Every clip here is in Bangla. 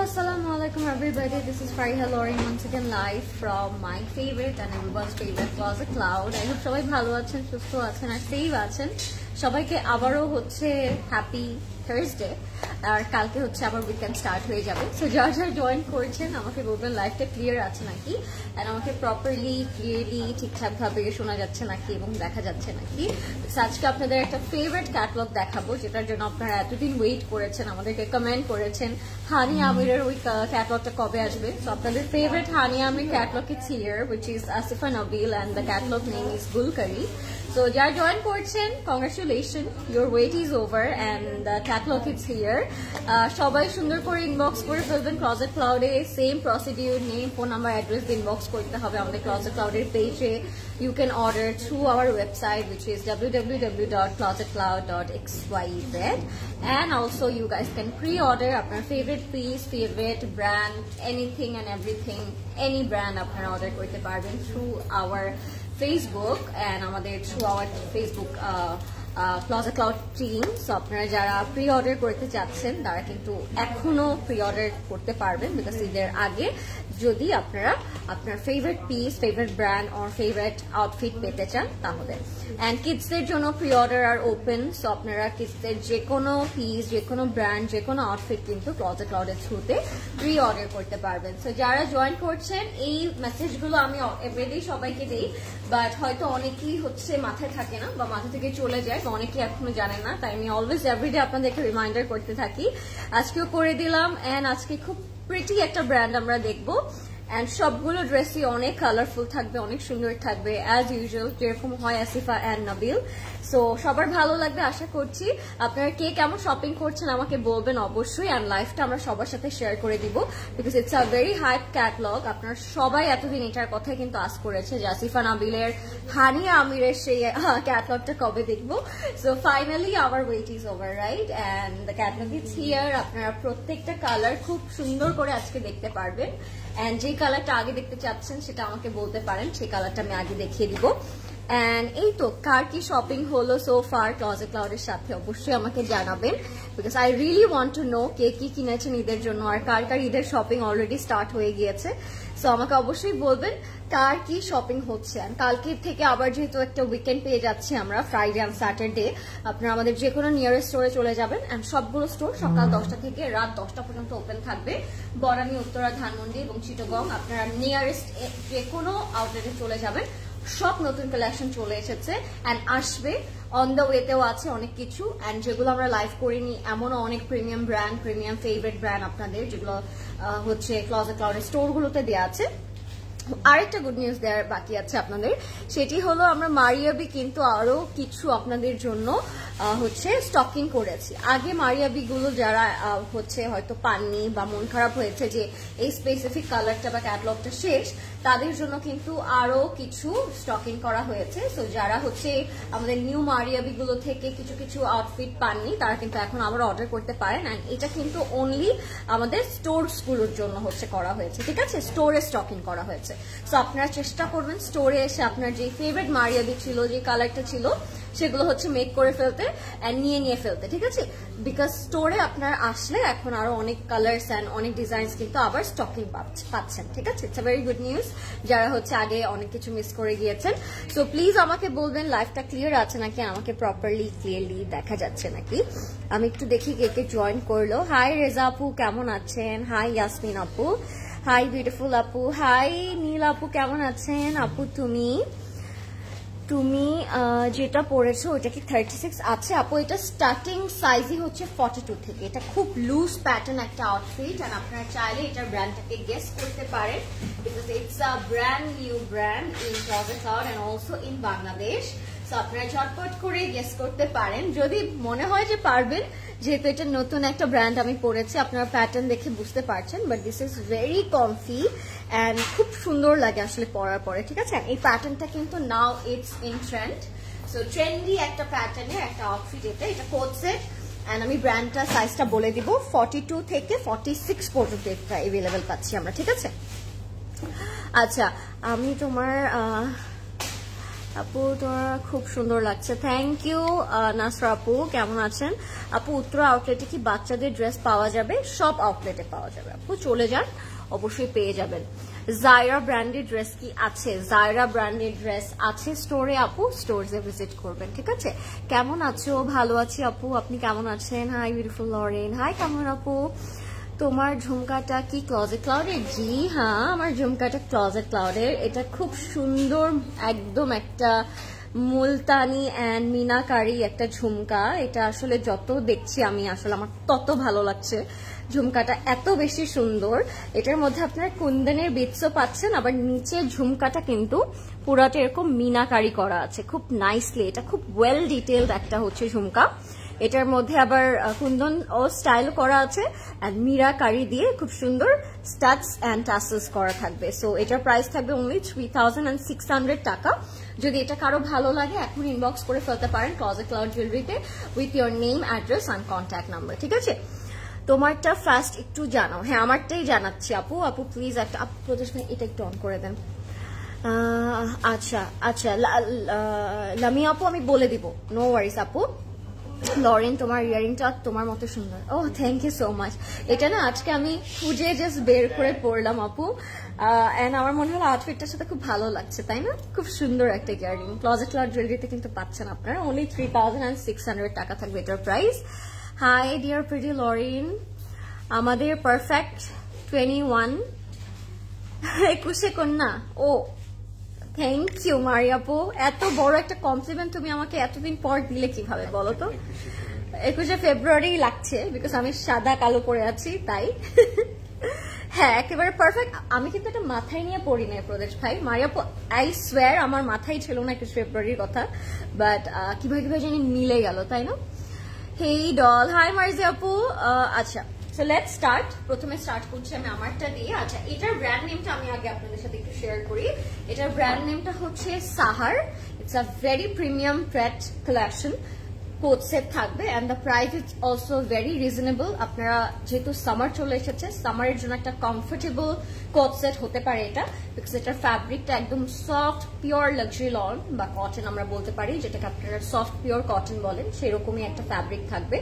Assalamualaikum everybody, this is Fariha Lauren once again live from my favorite and everyone's favorite Closet Cloud. I hope সবাই ভালো আছেন, সুস্থ আছেন আর সেফ আছেন। সবাইকে আবারও হচ্ছে হ্যাপি থার্সডে, আর কালকে হচ্ছে আবার উইকেন্ড স্টার্ট হয়ে যাবে। সো যারা যারা জয়েন করছেন আমাকে বলবেন লাইভটা ক্লিয়ার আছে নাকি, অ্যান্ড আমাকে প্রপারলি ক্লিয়ারলি ঠিকঠাকভাবে শোনা যাচ্ছে নাকি এবং দেখা যাচ্ছে নাকি। আজকে আপনাদের একটা ফেভারিট ক্যাটলগ দেখাবো, যেটার জন্য আপনারা এতদিন ওয়েট করেছেন, আমাদেরকে কমেন্ট করেছেন হানি আমিরের ওই ক্যাটলগটা কবে আসবে। সো আপনাদের favourite Hania Aamir catalogue is here, which is Asifa Nabil, and the catalog name is Gulkari. So যারা জয়েন করছেন, congratulation, your wait is over and the catalog is here. সবাই সুন্দর করে ইনবক্স করে ফেলবেন ক্লজেট ক্লাউডে। Same procedure, name, phone number, address দিয়ে ইনবক্স করতে হবে আমাদের ক্লজেট ক্লাউডের পেজে। You can order through our website, which is www.closetcloud.xyz, and also you guys can pre-order আপনার favorite piece, favorite brand, anything and everything, any brand আপনারা অর্ডার করতে পারবেন through our Facebook and আমাদের through our Facebook Closet Cloud team. So আপনারা যারা প্রি অর্ডার করতে চাচ্ছেন তারা কিন্তু এখনো প্রি অর্ডার করতে পারবেন, বিকজ ঈদের আগে যদি আপনারা আপনার favourite piece, favourite brand or favourite outfit পেতে চান তাহলে। অ্যান্ড কিডসদের জন্য প্রি অর্ডার আর ওপেন, সো আপনারা কিডসদের যে কোনো পিস, যে কোনো ব্র্যান্ড, যে কোনো আউটফিট কিন্তু ক্লজেট ক্লাউডের থ্রুতে প্রি অর্ডার করতে পারবেন। সো যারা জয়েন করছেন, এই মেসেজগুলো আমি এভরিডে সবাইকে দিই, বাট হয়তো অনেকেই হচ্ছে মাথায় থাকে না বা মাথা থেকে চলে যায়, অনেকে এখনো জানেন না, তাই আমি অলওয়েজ এভরিডে আপনাদেরকে রিমাইন্ডার করতে থাকি। আজকেও করে দিলাম। এন্ড আজকে খুব প্রিটি একটা ব্র্যান্ড আমরা দেখবো, এন্ড সবগুলো ড্রেসই অনেক কালারফুল থাকবে, অনেক সুন্দর থাকবে, অ্যাজ ইউজুয়াল যেরকম হয় আসিফা এন্ড নাবিল। সো সবার ভালো লাগবে আশা করছি। আপনারা কে কেমন শপিং করছেন আমাকে বলবেন অবশ্যই, অ্যান্ড লাইভটা আমরা সবার সাথে শেয়ার করে দিব, because it's a very hype catalogue. আপনারা সবাই এতদিন এটার কথাই কিন্তু আস করেছে যে আসিফা নাবিলের, হানিয়া আমিরের সেই ক্যাটলগটা কবে দেখবো। So finally our wait is over, right, and the catalogue is here. আপনারা প্রত্যেকটা কালার খুব সুন্দর করে আজকে দেখতে পারবেন, অ্যান্ড যে কালারটা আগে দেখতে চাচ্ছেন সেটা আমাকে বলতে পারেন, সেই কালারটা আমি আগে দেখিয়ে দিব। এন্ড এই তো কার কি শপিং হলো সো ফার ক্লজেট ক্লাউডের সাথে অবশ্যই আমাকে জানাবেন, because I really want to know কে কি কিনেছেন ঈদের জন্য, আর কার কার ঈদের শপিং অলরেডি স্টার্ট হয়ে গিয়েছে। সো আমাকে অবশ্যই বলবেন কার কি শপিং হচ্ছে। আর কালকে থেকে আবার যেহেতু একটা উইকেন্ড পেয়ে যাচ্ছি আমরা, ফ্রাইডে অ্যান্ড স্যাটারডে, আপনারা আমাদের যে কোনো নিয়ারেস্ট স্টোরে চলে যাবেন, অ্যান্ড সবগুলো স্টোর সকাল 10টা থেকে রাত 10টা পর্যন্ত ওপেন থাকবে। বনানী, উত্তরা, ধানমন্ডি এবং চিটাগং, আপনারা নিয়ারেস্ট যে কোনো আউটলেটে চলে যাবেন। সব নতুন কালেকশন চলে এসেছে অ্যান্ড আসবে, অন দ্য ওয়েতেও আছে অনেক কিছু, অ্যান্ড যেগুলো আমরা লাইভ করিনি এমনও অনেক premium brand, premium favourite brand আপনাদের, যেগুলো হচ্ছে ক্লজেট ক্লাউডের স্টোরগুলোতে দেওয়া আছে। আরেকটা গুড নিউজ দেওয়ার বাকি আছে আপনাদের, সেটি হলো আমরা মারিয়াবি কিন্তু আরো কিছু আপনাদের জন্য হচ্ছে স্টকিং করেছি। আগে মারিয়াবি গুলো যারা হচ্ছে হয়তো পাননি বা মন খারাপ হয়েছে যে এই স্পেসিফিক কালারটা বা ক্যাটলগটা শেষ, তাদের জন্য কিন্তু আরো কিছু স্টকিং করা হয়েছে। সো যারা হচ্ছে আমাদের নিউ মারিয়াবি গুলো থেকে কিছু কিছু আউটফিট পাননি, তারা কিন্তু এখন আবার অর্ডার করতে পারেন, অ্যান্ড এটা কিন্তু অনলি আমাদের স্টোরস গুলোর জন্য হচ্ছে করা হয়েছে, ঠিক আছে, স্টোরে স্টকিং করা হয়েছে। সো আপনারা চেষ্টা করবেন স্টোরে এসে আপনার যে ফেভারিট মারিয়াবি ছিল, যে কালারটা ছিল, সেগুলো হচ্ছে মেক করে ফেলতে এন্ড নিয়ে ফেলতে, ঠিক আছে, বিকজ স্টোরে আপনার আসলে এখন আরো অনেক কালার্স এন্ড অনেক ডিজাইনস কিন্তু আবার স্টকিং পাচ্ছেন, ঠিক আছে। It's a very good news যারা হচ্ছে আগে অনেক কিছু মিস করে গিয়েছেন। সো প্লিজ আমাকে বলবেন লাইভটা ক্লিয়ার আছে নাকি, আমাকে প্রপারলি ক্লিয়ারলি দেখা যাচ্ছে নাকি। আমি একটু দেখি কে কে জয়েন করলো। হাই রেজা আপু, কেমন আছেন? হাই ইয়াসমিন আপু, হাই বিউটিফুল আপু, হাই নীল আপু, কেমন আছেন আপু তুমি? তুমি যেটা পরেছো ওটা কি 36 আছে আপু? এটা স্টার্টিং সাইজই হচ্ছে 42 থেকে। এটা খুব লুজ প্যাটার্ন একটা আউটফিট, এন্ড আপনারা চাইলে এটার ব্র্যান্ডটাকে গেস করতে পারেন, because it's a brand new brand in Closet Cloud and also in Bangladesh. So আপনারা ঝটপট করে গেস করতে পারেন, যদি মনে হয় যে পারবেন, যেহেতু এটা নতুন একটা ব্র্যান্ড আমি পরেছি, আপনারা প্যাটার্ন দেখে বুঝতে পারছেন। But this is very comfy and খুব সুন্দর লাগে আসলে পরার পরে, ঠিক আছে? এই প্যাটার্নটা কিন্তু now it's in trend, so trendy একটা প্যাটার্নের একটা আউটফিট এটা। এটা কোট সেট, অ্যান্ড আমি ব্র্যান্ডটা সাইজটা বলে দিব, 42 থেকে 46 পর্যন্ত এটা অ্যাভেলেবেল পাচ্ছি আমরা, ঠিক আছে? আচ্ছা, আমি তোমার আপু তোমার খুব সুন্দর লাগছে, থ্যাংক ইউ নাসরা আপু। কেমন আছেন আপু? উত্তর আউটলেটে কি বাচ্চাদের ড্রেস পাওয়া যাবে? সব আউটলেটে পাওয়া যাবে আপু, চলে যান, অবশ্যই পেয়ে যাবেন। জায়রা ব্র্যান্ডেড ড্রেস কি আছে? জায়রা ব্র্যান্ডেড ড্রেস আছে স্টোরে আপু, স্টোরসে ভিজিট করবেন, ঠিক আছে? কেমন আছো? ভালো আছি আপু, আপনি কেমন আছেন? হাই বিউটিফুল লরেন, হাই কেমন আপু? তোমার ঝুমকাটা কি ক্লজেট ক্লাউডের? জি হ্যাঁ, আমার ঝুমকাটা ক্লজেট ক্লাউডের। এটা খুব সুন্দর, একদম একটা মুলতানি অ্যান্ড মিনাকারি একটা ঝুমকা। এটা আসলে যত দেখছি আমি আসলে আমার তত ভালো লাগছে ঝুমকাটা, এত বেশি সুন্দর। এটার মধ্যে আপনারা কুন্দনের বিটসও পাচ্ছেন, আবার নিচের ঝুমকাটা কিন্তু পুরাটা এরকম মিনাকারি করা আছে খুব নাইসলি। এটা খুব ওয়েল ডিটেলড একটা হচ্ছে ঝুমকা। এটার মধ্যে আবার কুন্দন ও স্টাইল করা আছে, এন্ড মীরা কারি দিয়ে খুব সুন্দর স্টাডস এন্ড টাসেলস করা থাকবে। সো এটার প্রাইস থাকবে অনলি 3600 টাকা। যদি এটা কারো ভালো লাগে এখন ইনবক্স করে ফেলতে পারেন ক্লজেট ক্লাউড জুয়েলারিতে with your name, address and contact number, ঠিক আছে? তোমারটা ফার্স্ট একটু জানাও। হ্যাঁ, আমারটাই জানাচ্ছি আপু। আপু প্লিজ একটা প্রদেশ ভাই এটা একটু অন করে দেন। আচ্ছা আচ্ছা, লামিয়া আপু আমি বলে দিব, নো ওয়ারিস আপু। লরেন, তোমার ইয়ারিংটা তোমার মতো সুন্দর। ও থ্যাংক ইউ সো মাচ। এটা না আজকে আমি খুঁজে জাস্ট বের করে পড়লাম আপু, এন্ড আমার মনে হলো আউটফিটটার সাথে খুব ভালো লাগছে, তাই না? খুব সুন্দর একটা ইয়ারিং। ক্লজেট ক্লাউড জুয়েলারিতে কিন্তু পাচ্ছেন আপনারা, অনলি 3600 টাকা থাকবে এটার price. Hi dear pretty Lauren, আমাদের পারফেক্ট 21 কন্যা। ও থ্যাংক ইউ মারিয়াপু, এত বড় একটা কমপ্লিমেন্ট তুমি আমাকে এতদিন পর দিলে কিভাবে বলো তো? 21 ফেব্রুয়ারি লাগছে, বিকজ আমি সাদা কালো পরে আছি তাই। হ্যাঁ একেবারে পারফেক্ট। আমি কিন্তু এটা মাথায় নিয়ে পড়ি নাই প্রদেশ ভাই। মারিয়াপু আই সোয়ার আমার মাথায় ছিল না 21 ফেব্রুয়ারির কথা, বাট কিভাবে কিভাবে জানি মিলে গেল, তাই না? হেই ডল, হাই মার্জি আপু। আচ্ছা সো লেটস স্টার্ট। প্রথমে স্টার্ট করছি আমি আমারটা দিয়ে। আচ্ছা, এটার ব্র্যান্ড নেমটা আমি আগে আপনাদের সাথে একটু শেয়ার করি। এটার ব্র্যান্ড নেমটা হচ্ছে Sahar. It's a very premium pret collection. Coat set থাকবে and the price is also very reasonable. আপনারা যেহেতু সামার চলে এসেছে, সামারের জন্য একটা কমফোর্টেবল কোট সেট হতে পারে এটা, বিকজ এটার ফ্যাব্রিকটা একদম সফট পিওর লাক্সারি লন বা কটন আমরা বলতে পারি, যেটাকে আপনারা সফট পিওর কটন বলেন, সেরকমই একটা ফ্যাব্রিক থাকবে।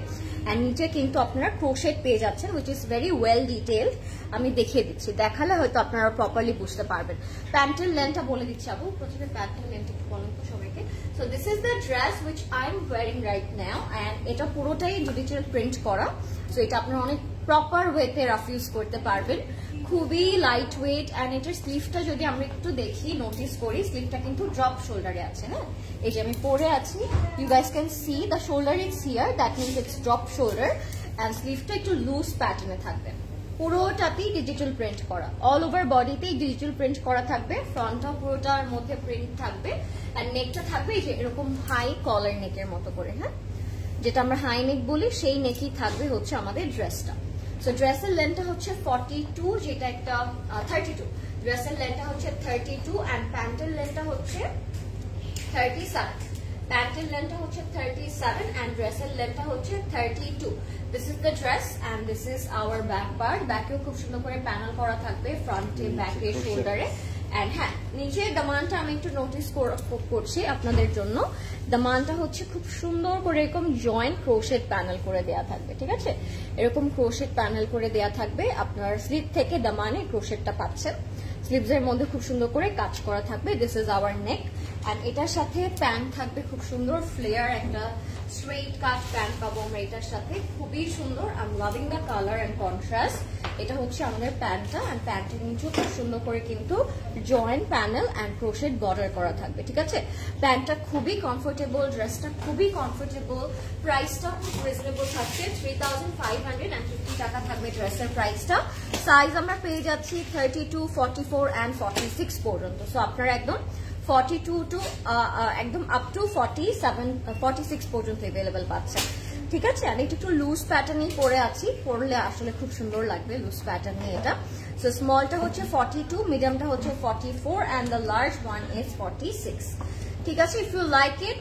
অ্যান্ড নিচে কিন্তু আপনারা ক্রোশেট পেয়ে যাচ্ছেন, which is very well detailed. আমি দেখিয়ে দিচ্ছি, দেখালে হয়তো আপনারা প্রপারলি বুঝতে পারবেন। প্যান্টের লেন্থটা বলে দিচ্ছি আপু। প্রথমে প্যান্টের লেন্থ একটু বলেন তো সবাইকে। So this is the dress which I am wiring right now, and এটা পুরোটাই ডিজিটাল প্রিন্ট করা। সো এটা আপনারা অনেক প্রপার ওয়েতে রাফ ইউজ করতে পারবেন, খুবই লাইট ওয়েট। অ্যান্ড এটার স্লিভটা যদি আমরা একটু দেখি, নোটিস করি, স্লিভটা কিন্তু ড্রপ শোল্ডারে আছে। হ্যাঁ, এই যে আমি পরে আছি, you guys can see the shoulder is here, that means it's drop shoulder. And স্লিভটা একটু লুজ প্যাটার্নে থাকবে, পুরোটাতেই ডিজিটাল প্রিন্ট করা, অল ওভার বডিতেই ডিজিটাল প্রিন্ট করা থাকবে। ফ্রন্টটা পুরোটার মধ্যে প্রিন্ট থাকবে, আর নেকটা থাকবে এই যে এরকম হাই কলার নেকের মতো করে। হ্যাঁ, যেটা আমরা হাই নেক বলি সেই নেকই থাকবে হচ্ছে আমাদের ড্রেসটা। সো ড্রেসের লেন্থটা হচ্ছে 42, যেটা একটা 32। ড্রেসের লেন্থটা হচ্ছে 32 অ্যান্ড প্যান্টের লেন্থটা হচ্ছে 37। প্যান্টের লেন্থটা হচ্ছে 37 অ্যান্ড ড্রেসের লেন্থটা হচ্ছে 32। This is the dress and this is our back part. ব্যাকেও খুব সুন্দর করে প্যানেল করা থাকবে, ফ্রন্টে, ব্যাকে, শোল্ডারে। অ্যান্ড হ্যাঁ, নিচে দামানটা আমি একটু নোটিস করছি আপনাদের জন্য। দামানটা হচ্ছে খুব সুন্দর করে এরকম জয়েন্ট ক্রোশেট প্যানেল করে দেয়া থাকবে, ঠিক আছে? এরকম ক্রোশেট প্যানেল করে দেয়া থাকবে। আপনার স্লিভ থেকে দামানে ক্রোশেটটা পাচ্ছেন। স্লিভস এর মধ্যে খুব সুন্দর করে কাজ করা থাকবে। This is our neck and এটার সাথে প্যান্ট থাকবে খুব সুন্দর ফ্লেয়ার, একটা স্ট্রেইট কাট প্যান্ট পাবো আমরা এটার সাথে, খুবই সুন্দর। I am loving the colour and contrast. এটা হচ্ছে আমাদের প্যান্টটা, এন্ড প্যান্টের নিচে খুব সুন্দর করে কিন্তু joint panel and crochet border করা থাকবে, ঠিক আছে। প্যান্টটা খুবই কমফোর্টেবল, ড্রেসটা খুবই কমফোর্টেবল, প্রাইসটা খুব রিজনেবল থাকছে, 3550 টাকা থাকবে ড্রেসের প্রাইসটা। সাইজ আমরা পেয়ে যাচ্ছি 32, 44 এন্ড 46 পর্যন্ত। সো আপনারা একদম 42 টু একদম আপ টু 46 পর্যন্ত अवेलेबल পাচ্ছেন, ঠিক আছে। আর এটা একটু লুজ প্যাটার্নই পরে আছি, পরলে আসলে খুব সুন্দর লাগবে লুজ প্যাটার্ন নিয়ে এটা। সো স্মলটা হচ্ছে 42, মিডিয়ামটা হচ্ছে 44 and the large one is 46, ঠিক আছে। ইফ ইউ লাইক ইট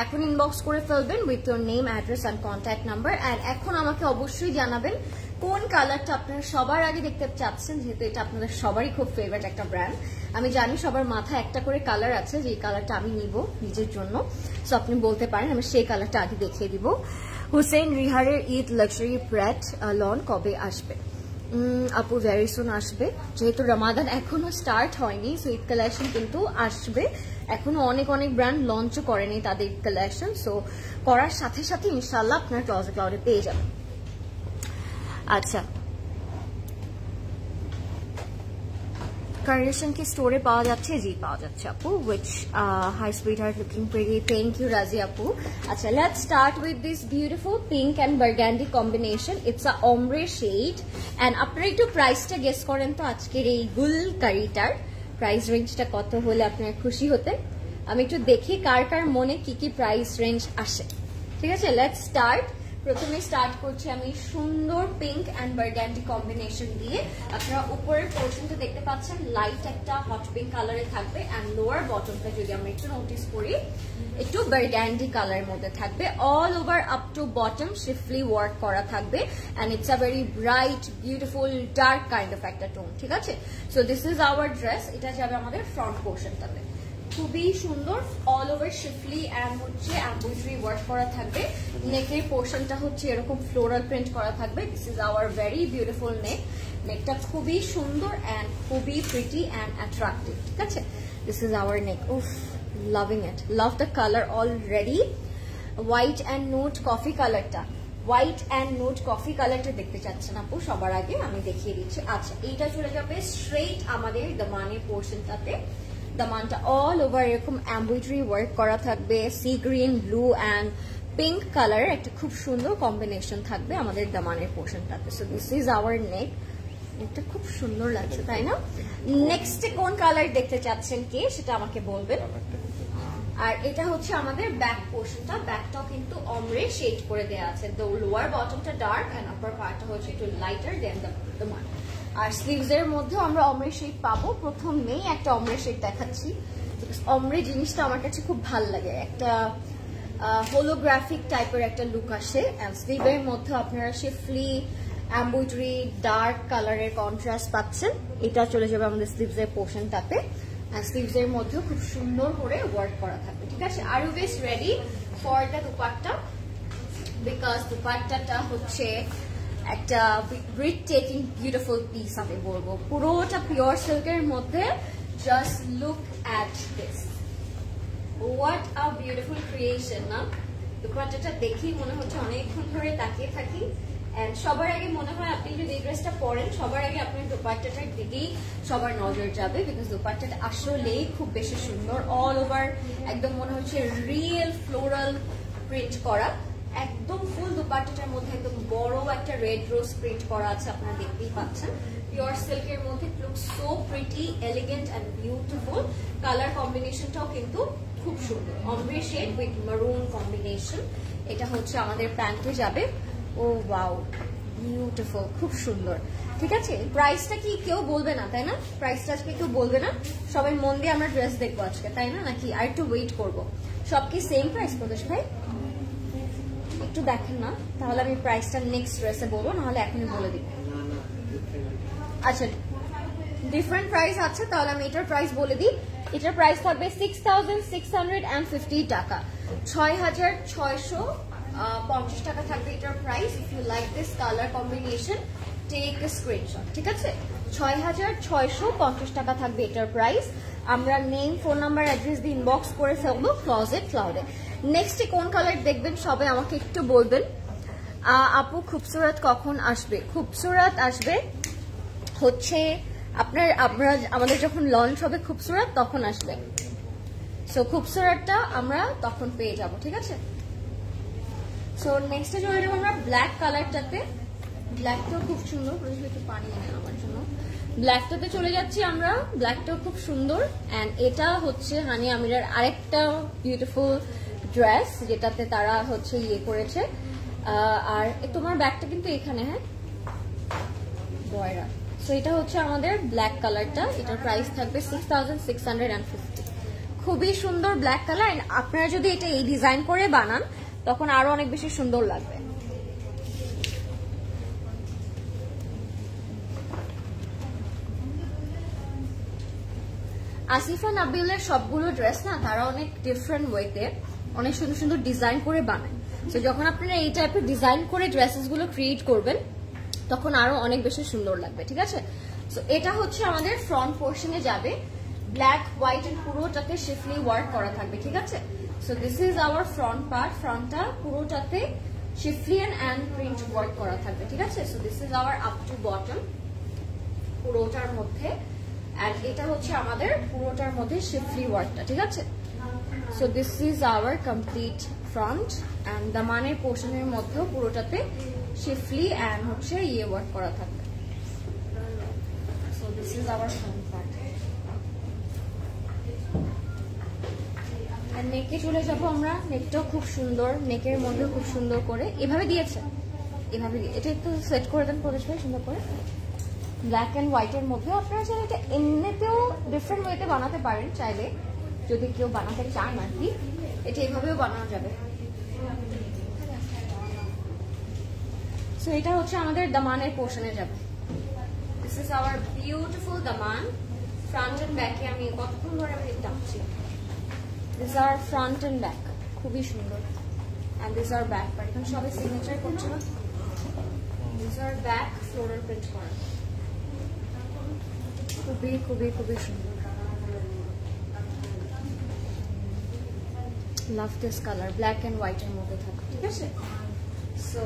এখন ইনবক্স করে ফেলবেন with your name, address and contact number. And এখন আমাকে অবশ্যই জানাবেন কোন কালারটা আপনারা সবার আগে দেখতে চাচ্ছেন, যেহেতু এটা আপনাদের সবারই খুব ফেভারিট একটা ব্র্যান্ড। আমি জানি সবার মাথায় একটা করে কালার আছে যে কালারটা আমি নিব নিজের জন্য, সো আপনি বলতে পারেন, আমি সেই কালারটা আগে দেখিয়ে দিব। হুসেন রিহারের ঈদ লাক্সারি ব্র্যাড লন কবে আসবে? আপু ভেরি সুন আসবে, যেহেতু রমাদান এখনো স্টার্ট হয়নি, সো ঈদ কালেকশন কিন্তু আসবে। এখনো অনেক অনেক ব্র্যান্ড লঞ্চও করেনি তাদের ঈদ কালেকশন, সো করার সাথে সাথে ইনশাল্লাহ আপনার ক্লজেট ক্লাউডে পেয়ে যাবেন। আচ্ছা, কারেকশন কি স্টোরে পাওয়া যাচ্ছে? জি পাওয়া যাচ্ছে আপু। Which hi sweetheart looking pretty, thank you Raji আপু। আচ্ছা, let's start with this beautiful pink and burgundy combination. It's a ombre shade. অ্যান্ড আপনারা একটু প্রাইসটা গেস করেন তো আজকের এই গুলকারিটার প্রাইস রেঞ্জটা কত হলে আপনারা খুশি হতেন? আমি একটু দেখি কার কার মনে কি কি প্রাইস রেঞ্জ আসে, ঠিক আছে। Let's start. প্রথমে স্টার্ট করছি আমি সুন্দর পিঙ্ক অ্যান্ড বার্গান্ডি কম্বিনেশন দিয়ে। আপনারা উপরের পোর্শনটা দেখতে পাচ্ছেন লাইট একটা হট পিঙ্ক কালারে থাকবে, অ্যান্ড লোয়ার বটমটা যদি আমরা একটু নোটিস করি একটু বার্গান্ডি কালারের মধ্যে থাকবে। All over up to bottom শিফলি work করা থাকবে, and it's a very bright beautiful dark kind of একটা টোন, ঠিক আছে। So this is hour dress. এটা যাবে আমাদের ফ্রন্ট পোর্শনটাতে, খুবই সুন্দর অল ওভার শিফলি অ্যান্ড হচ্ছে এমব্রয়ডারি ওয়ার্ক করা থাকবে। নেকের পোর্শনটা হচ্ছে এরকম ফ্লোরাল প্রিন্ট করা থাকবে। This is our very beautiful neck. নেকটা খুবই সুন্দর অ্যান্ড খুবই প্রিটি অ্যান্ড অ্যাট্রাক্টিভ, ঠিক আছে। This is our neck. উফ, loving it, love the colour already. White and nude coffee কালারটা, হোয়াইট অ্যান্ড নোট কফি কালারটা দেখতে চাচ্ছেন আপু? সবার আগে আমি দেখিয়ে দিচ্ছি। আচ্ছা, এইটা চলে যাবে স্ট্রেইট আমাদের দামানের পোর্শনটাতে। দামানটা অল ওভার এরকম এমব্রয়ডারি ওয়ার্ক করা থাকবে। Sea green, blue and pink কালারের একটা খুব সুন্দর কম্বিনেশন থাকবে আমাদের দামানের পোর্শনটাতে। সো দিস ইজ আওয়ার নেক। এটা খুব সুন্দর লাগছে, তাই না? নেক্সট কোন কালার দেখতে চাচ্ছেন কে, সেটা আমাকে বলবেন। আর এটা হচ্ছে আমাদের ব্যাক পোর্শনটা। ব্যাকটাও কিন্তু ombre শেড করে দেওয়া আছে। দ্য লোয়ার বটমটা ডার্ক অ্যান্ড আপার পার্টটা হচ্ছে একটু লাইটার দেন দ্য মান। আর স্লিভস এর মধ্যেও আমরা ombre শেড পাবো। প্রথমেই একটা ombre শেড দেখাচ্ছি। ombre জিনিসটা আমার কাছে খুব ভালো লাগে, একটা হোলোগ্রাফিক টাইপের একটা লুক আসে। অ্যান্ড স্লিভের মধ্যে আপনারা শিফলি এমব্রয়ডারি ডার্ক কালারের কন্ট্রাস্ট পাচ্ছেন। এটা চলে যাবে আমাদের স্লিভস এর পোর্শনটাতে। স্লিভস এর মধ্যেও খুব সুন্দর করে ওয়ার্ক করা থাকবে, ঠিক আছে। Are you best ready for the dupatta, because দুপাট্টাটা হচ্ছে একটা ব্রিথ টেকিং বিউটিফুল পিস আমি বলবো। পুরোটা পিওর সিল্কের মধ্যে। Just look at this, what a beautiful creation না। দুপাট্টাটা দেখি মনে হচ্ছে অনেকক্ষণ ধরে তাকিয়ে থাকি। সবার আগে মনে হয় আপনি যদি এই ড্রেসটা পরেন সবার আগে আপনার দুপাট্টাটার দিকেই সবার নজর যাবে, বিকজ দুপাট্টাটা আসলেই খুব বেশি সুন্দর। অল ওভার একদম মনে হচ্ছে রিয়েল ফ্লোরাল প্রিন্ট করা। একদম ফুল দুপাট্টাটার মধ্যে একদম বড় একটা রেড রোজ প্রিন্ট করা আছে, আপনারা দেখতেই পাচ্ছেন। পিওর সিল্কের মধ্যে look so pretty, elegant and beautiful. Colour কম্বিনেশনটাও কিন্তু খুব সুন্দর, ombre শেড উইথ মারুন কম্বিনেশন। এটা হচ্ছে আমাদের প্যান্টে যাবে। ও ওয়াও, বিউটিফুল, খুব সুন্দর, ঠিক আছে। প্রাইসটা কি কেউ বলবে না, তাই না? প্রাইসটা আজকে কেউ বলবে না, সবাই মন দিয়ে আমরা ড্রেস দেখবো আজকে, তাই না? নাকি আর একটু ওয়েট করবো? সব কি সেম প্রাইস প্রদেশ ভাই? একটু দেখেন না, তাহলে আমি প্রাইসটা নেক্সট ড্রেসে বলবো, নাহলে এখনই বলে দিব। আচ্ছা, ডিফারেন্ট প্রাইস আছে, তাহলে আমি এটার প্রাইস বলে দিই। এটার প্রাইস থাকবে 6650 টাকা, 6650 টাকা থাকবে এটার price. If you like this colour combination take a screenshot, ঠিক আছে। 6650 টাকা থাকবে এটার প্রাইস। আমরা নেম, ফোন নাম্বার, অ্যাড্রেস দিয়ে ইনবক্স করে ফেলবো ক্লজেট ক্লাউডে। নেক্সট কোন কালার দেখবেন সবাই আমাকে একটু বলবেন। আপু খুবসুরত কখন আসবে? খুবসুরত আসবে হচ্ছে আমাদের যখন লঞ্চ হবে খুবসুরত তখন আসবে, সো খুবসুরতটা আমরা তখন পেয়ে যাব, ঠিক আছে। সো নেক্সটে চলে যাবো আমরা ব্ল্যাক কালারটাতে। ব্ল্যাকটাও খুব সুন্দর, একটু পানি এনে আমার জন্য। ব্ল্যাকটাতে চলে যাচ্ছি আমরা, ব্ল্যাকটাও খুব সুন্দর। অ্যান্ড এটা হচ্ছে হানি আমিরার আরেকটা বিউটিফুল ড্রেস, যেটাতে তারা হচ্ছে ইয়ে করেছে। আর তোমার ব্যাগটা কিন্তু এখানে, হ্যাঁ বয়রা। সো এটা হচ্ছে আমাদের ব্ল্যাক কালারটা, এটার প্রাইস থাকবে 6650। খুবই সুন্দর ব্ল্যাক কালার। এন্ড আপনারা যদি এটা এই ডিজাইন করে বানান তখন আরো অনেক বেশি সুন্দর লাগবে। আসিফা নাবিলের সবগুলো ড্রেস না তারা অনেক ডিফারেন্ট ওয়েতে অনেক সুন্দর সুন্দর ডিজাইন করে বানায়। সো যখন আপনারা এই টাইপের ডিজাইন করে ড্রেসেস গুলো ক্রিয়েট করবেন তখন আরো অনেক বেশি সুন্দর লাগবে, ঠিক আছে। সো এটা হচ্ছে আমাদের ফ্রন্ট পোর্শনে যাবে, ব্ল্যাক হোয়াইট এন্ড পুরোটাতে শিফলি ওয়ার্ক করা থাকবে, ঠিক আছে। So this is our front part, ফ্রন্টটা পুরোটাতে শিফলিয়ান এন্ড প্রিন্ট ওয়ার্ক করা থাকবে, ঠিক আছে। So this is our up to bottom পুরোটার মধ্যে, এন্ড এটা হচ্ছে আমাদের পুরোটার মধ্যে শিফলি ওয়ার্কটা, ঠিক আছে। So this is our complete front, and দামানের পোর্শনের মধ্যেও পুরোটাতে শিফলি এন্ড হচ্ছে ইয়ে ওয়ার্ক করা থাকবে। So this is our front part. আর নেকে চলে যাব আমরা, নেকটাও খুব সুন্দর, নেকের মধ্যে খুব সুন্দর করে এভাবে দিয়েছে, এভাবে দিয়ে এটা একটু সেট করে দেন প্রবেশ ভাই সুন্দর করে। ব্ল্যাক এন্ড হোয়াইটের মধ্যে আপনারা চাইলে এটা এমনিতেও ডিফারেন্ট ওয়েতে বানাতে পারেন, চাইলে যদি কেউ বানাতে চান আর কি, এটা এভাবেও বানানো যাবে। সো এটা হচ্ছে আমাদের দামানের পোর্শনে যাবে। দিস ইজ আওয়ার বিউটিফুল দামান। ফ্রন্ট এন্ড ব্যাকে আমি কতক্ষণ ধরে আমি টানছি। This are front and back, খুবই সুন্দর। And this R back part, এখন সবাই সিগনেচার করছে না। This R back floral print করা, খুবই খুবই খুবই সুন্দর। Love this colour, black and white এর মধ্যে থাকে, ঠিক আছে। So